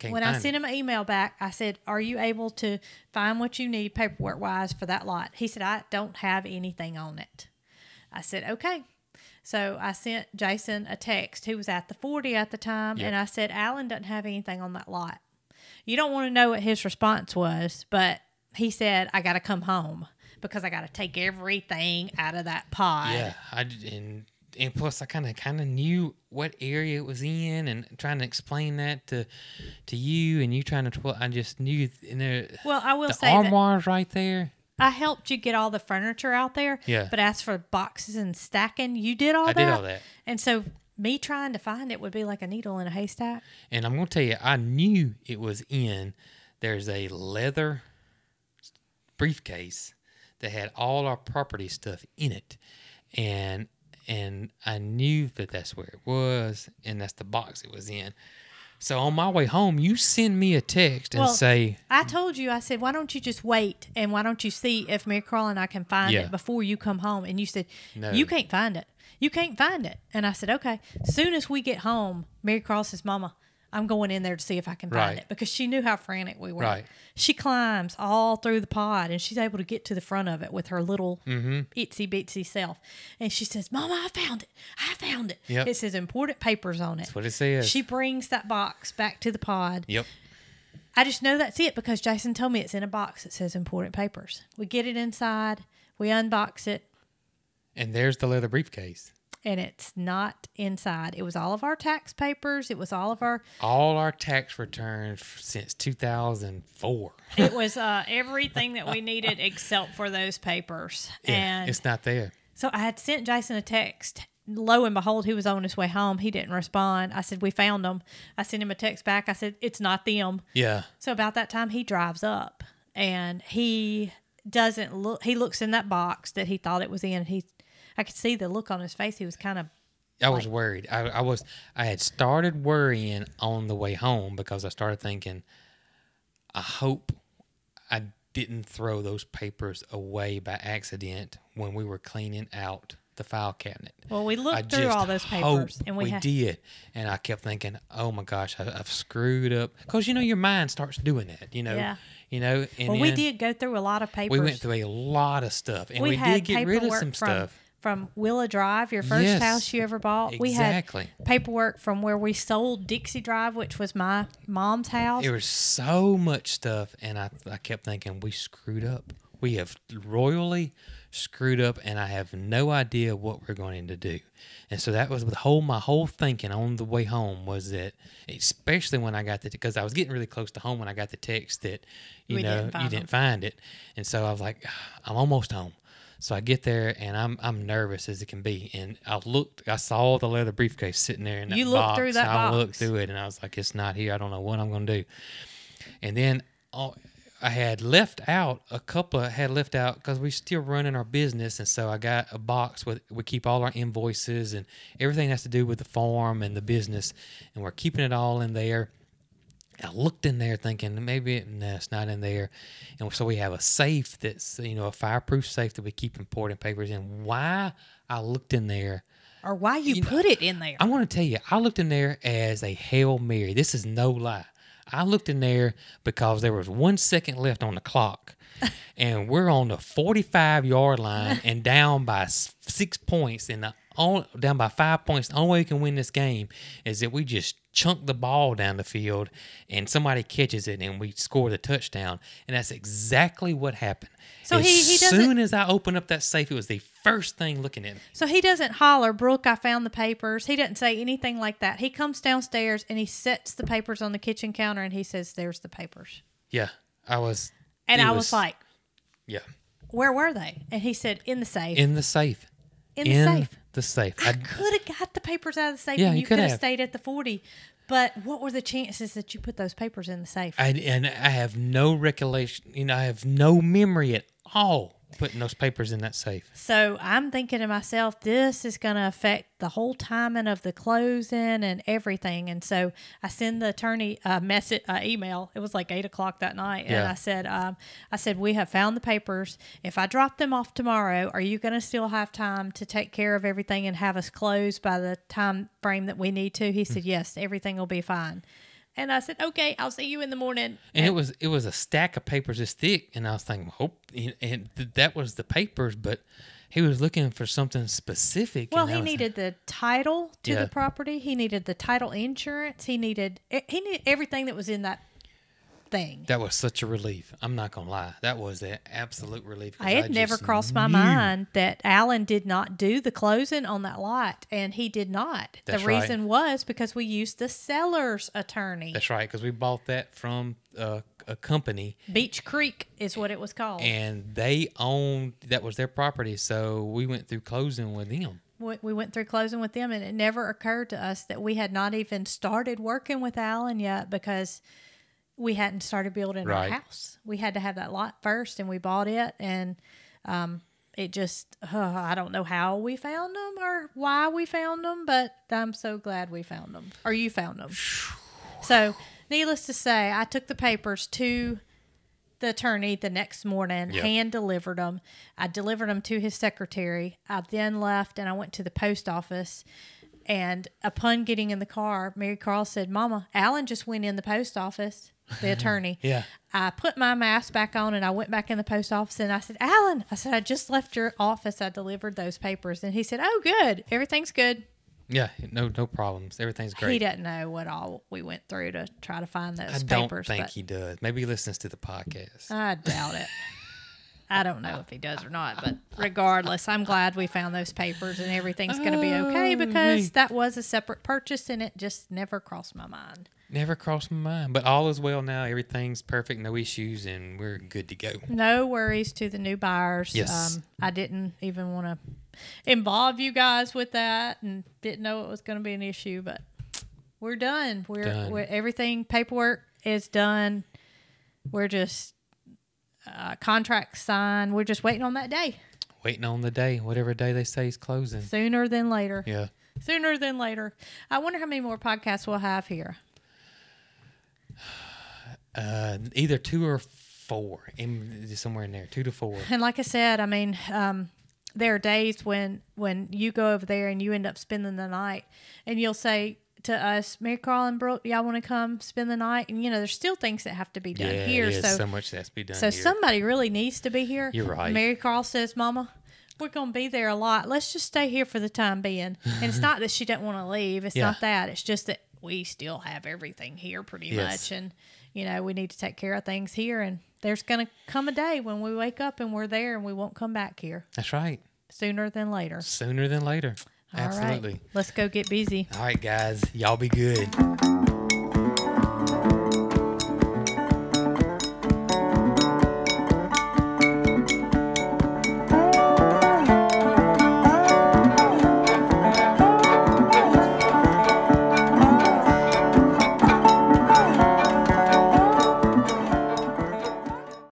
When I sent him an email back, I said, are you able to find what you need paperwork wise for that lot? He said, I don't have anything on it. I said, okay. So I sent Jason a text. He was at the 40 at the time. Yep. And I said, Alan doesn't have anything on that lot. You don't want to know what his response was, but he said, I got to come home because I got to take everything out of that pod. Yeah. And plus I kind of knew what area it was in, and trying to explain that to you, and you trying to, I just knew in there. Well, I will the say that armoires right there. I helped you get all the furniture out there. Yeah. But as for boxes and stacking, you did all that. I did all that. And so me trying to find it would be like a needle in a haystack. And I'm going to tell you, I knew it was there's a leather briefcase that had all our property stuff in it. And I knew that that's where it was, and that's the box it was in. So on my way home, you send me a text and say... I told you, I said, why don't you just wait, and why don't you see if Mary Carl and I can find it before you come home? And you said, No. You can't find it. You can't find it. And I said, okay. As soon as we get home, Mary Carl says, Mama, I'm going in there to see if I can find it, because she knew how frantic we were. Right. She climbs all through the pod, and she's able to get to the front of it with her little itsy bitsy self. And she says, Mama, I found it. I found it. Yep. It says important papers on it. That's what it says. She brings that box back to the pod. Yep. I just know that's it because Jason told me it's in a box that says important papers. We get it inside. We unbox it. And there's the leather briefcase. and it's not inside. It was all of our tax papers. It was all of our... All our tax returns since 2004. It was everything that we needed except for those papers. Yeah, And it's not there. so I had sent Jason a text. Lo and behold, he was on his way home. He didn't respond. I said, we found them. I sent him a text back. I said, it's not them. Yeah. So about that time, he drives up, and he doesn't look. He looks in that box that he thought it was in. I could see the look on his face. He was kind of... I was worried. I had started worrying on the way home because I started thinking, I hope I didn't throw those papers away by accident when we were cleaning out the file cabinet. Well, we looked I through just all those papers, hope and we did. And I kept thinking, oh my gosh, I've screwed up. Because, your mind starts doing that, Yeah. And Well, we then did go through a lot of papers. we went through a lot of stuff. And we had did get rid of paperwork some stuff. from Willa Drive, your first Yes, house you ever bought. exactly. We had paperwork from where we sold Dixie Drive, which was my mom's house. There was so much stuff, and I kept thinking, we screwed up. We have royally screwed up, and I have no idea what we're going to do. And so that was my whole thinking on the way home was that, especially when I got because I was getting really close to home when I got the text that, you didn't find it. And so I was like, I'm almost home. So I get there, and I'm nervous as it can be. And I saw the leather briefcase sitting there in that box. You looked through that box. I looked through it, and I was like, it's not here. I don't know what I'm going to do. And then I had left out because we're still running our business. And so I got a box we keep all our invoices and everything that has to do with the farm and the business. And we're keeping it all in there. I looked in there thinking maybe it's not in there. And so we have a safe that's, a fireproof safe that we keep important papers in. Why I looked in there. Or why you put it in there. I want to tell you, I looked in there as a Hail Mary. This is no lie. I looked in there because there was 1 second left on the clock. And we're on the 45-yard line and down by 6 points and down by 5 points. The only way we can win this game is that we just chunk the ball down the field and somebody catches it and we score the touchdown. And that's exactly what happened. So as he doesn't... soon as I opened up that safe, it was the first thing looking at me. So he doesn't holler, Brooke, I found the papers. He doesn't say anything like that. He comes downstairs and he sets the papers on the kitchen counter and he says, there's the papers. Yeah, I was... And I was like... Yeah. Where were they? And he said, in the safe. In the safe. In the safe. The safe. I could have got the papers out of the safe, Yeah, and you you could have have stayed at the 40. But what were the chances that you put those papers in the safe? And I have no recollection. I have no memory at all putting those papers in that safe. So I'm thinking to myself, this is going to affect the whole timing of the closing and everything. And so I send the attorney a email. It was like 8:00 that night. Yeah. And I said, we have found the papers. If I drop them off tomorrow, are you going to still have time to take care of everything and have us closed by the time frame that we need to? He said, yes, everything will be fine. And I said, okay, I'll see you in the morning. And it was a stack of papers this thick, and I was thinking, and that was the papers, but he was looking for something specific. Well, he needed the title to the property. He needed the title insurance. He needed everything that was in that thing. That was such a relief. I'm not going to lie. That was an absolute relief. I had never crossed my mind that Alan did not do the closing on that lot, and he did not. That's the reason was because we used the seller's attorney. That's right, because we bought that from a company. Beach Creek is what it was called. And that was their property, so we went through closing with them. We went through closing with them, and it never occurred to us that we had not even started working with Alan yet because we hadn't started building our house. We had to have that lot first, and we bought it, and it just, I don't know how we found them or why we found them, but I'm so glad we found them, or you found them. So, needless to say, I took the papers to the attorney the next morning, hand-delivered them. I delivered them to his secretary. I then left, and I went to the post office. And upon getting in the car, Mary Carl said, Mama, Alan just went in the post office, the attorney. Yeah. I put my mask back on and I went back in the post office and I said, Alan, I just left your office. I delivered those papers. And he said, oh, good. Everything's good. Yeah, no problems. Everything's great. He doesn't know what all we went through to try to find those papers. I don't think he does. Maybe he listens to the podcast. I doubt it. I don't know if he does or not, but regardless, I'm glad we found those papers and everything's going to be okay because that was a separate purchase and it just never crossed my mind. Never crossed my mind. But all is well now. Everything's perfect. No issues. And we're good to go. No worries to the new buyers. Yes. I didn't even want to involve you guys with that and didn't know it was going to be an issue, but we're done. We're everything, paperwork is done. We're just contract signed. We're just waiting on that day. Waiting on the day, whatever day they say is closing. Sooner than later. Yeah. Sooner than later. I wonder how many more podcasts we'll have here. Either 2 or 4, somewhere in there, 2 to 4. And like I said, I mean, there are days when you go over there and you end up spending the night, and you'll say to us, Mary Carl and Brooke, y'all want to come spend the night? And there's still things that have to be done here. So much that has to be done. So here. somebody really needs to be here. You're right. Mary Carl says, Mama, we're going to be there a lot. Let's just stay here for the time being. And it's not that she doesn't want to leave. It's not that. It's just that we still have everything here pretty much. And, we need to take care of things here. And there's going to come a day when we wake up and we're there and we won't come back here. That's right. Sooner than later. Sooner than later. All Absolutely. Right. Let's go get busy. All right, guys. Y'all be good.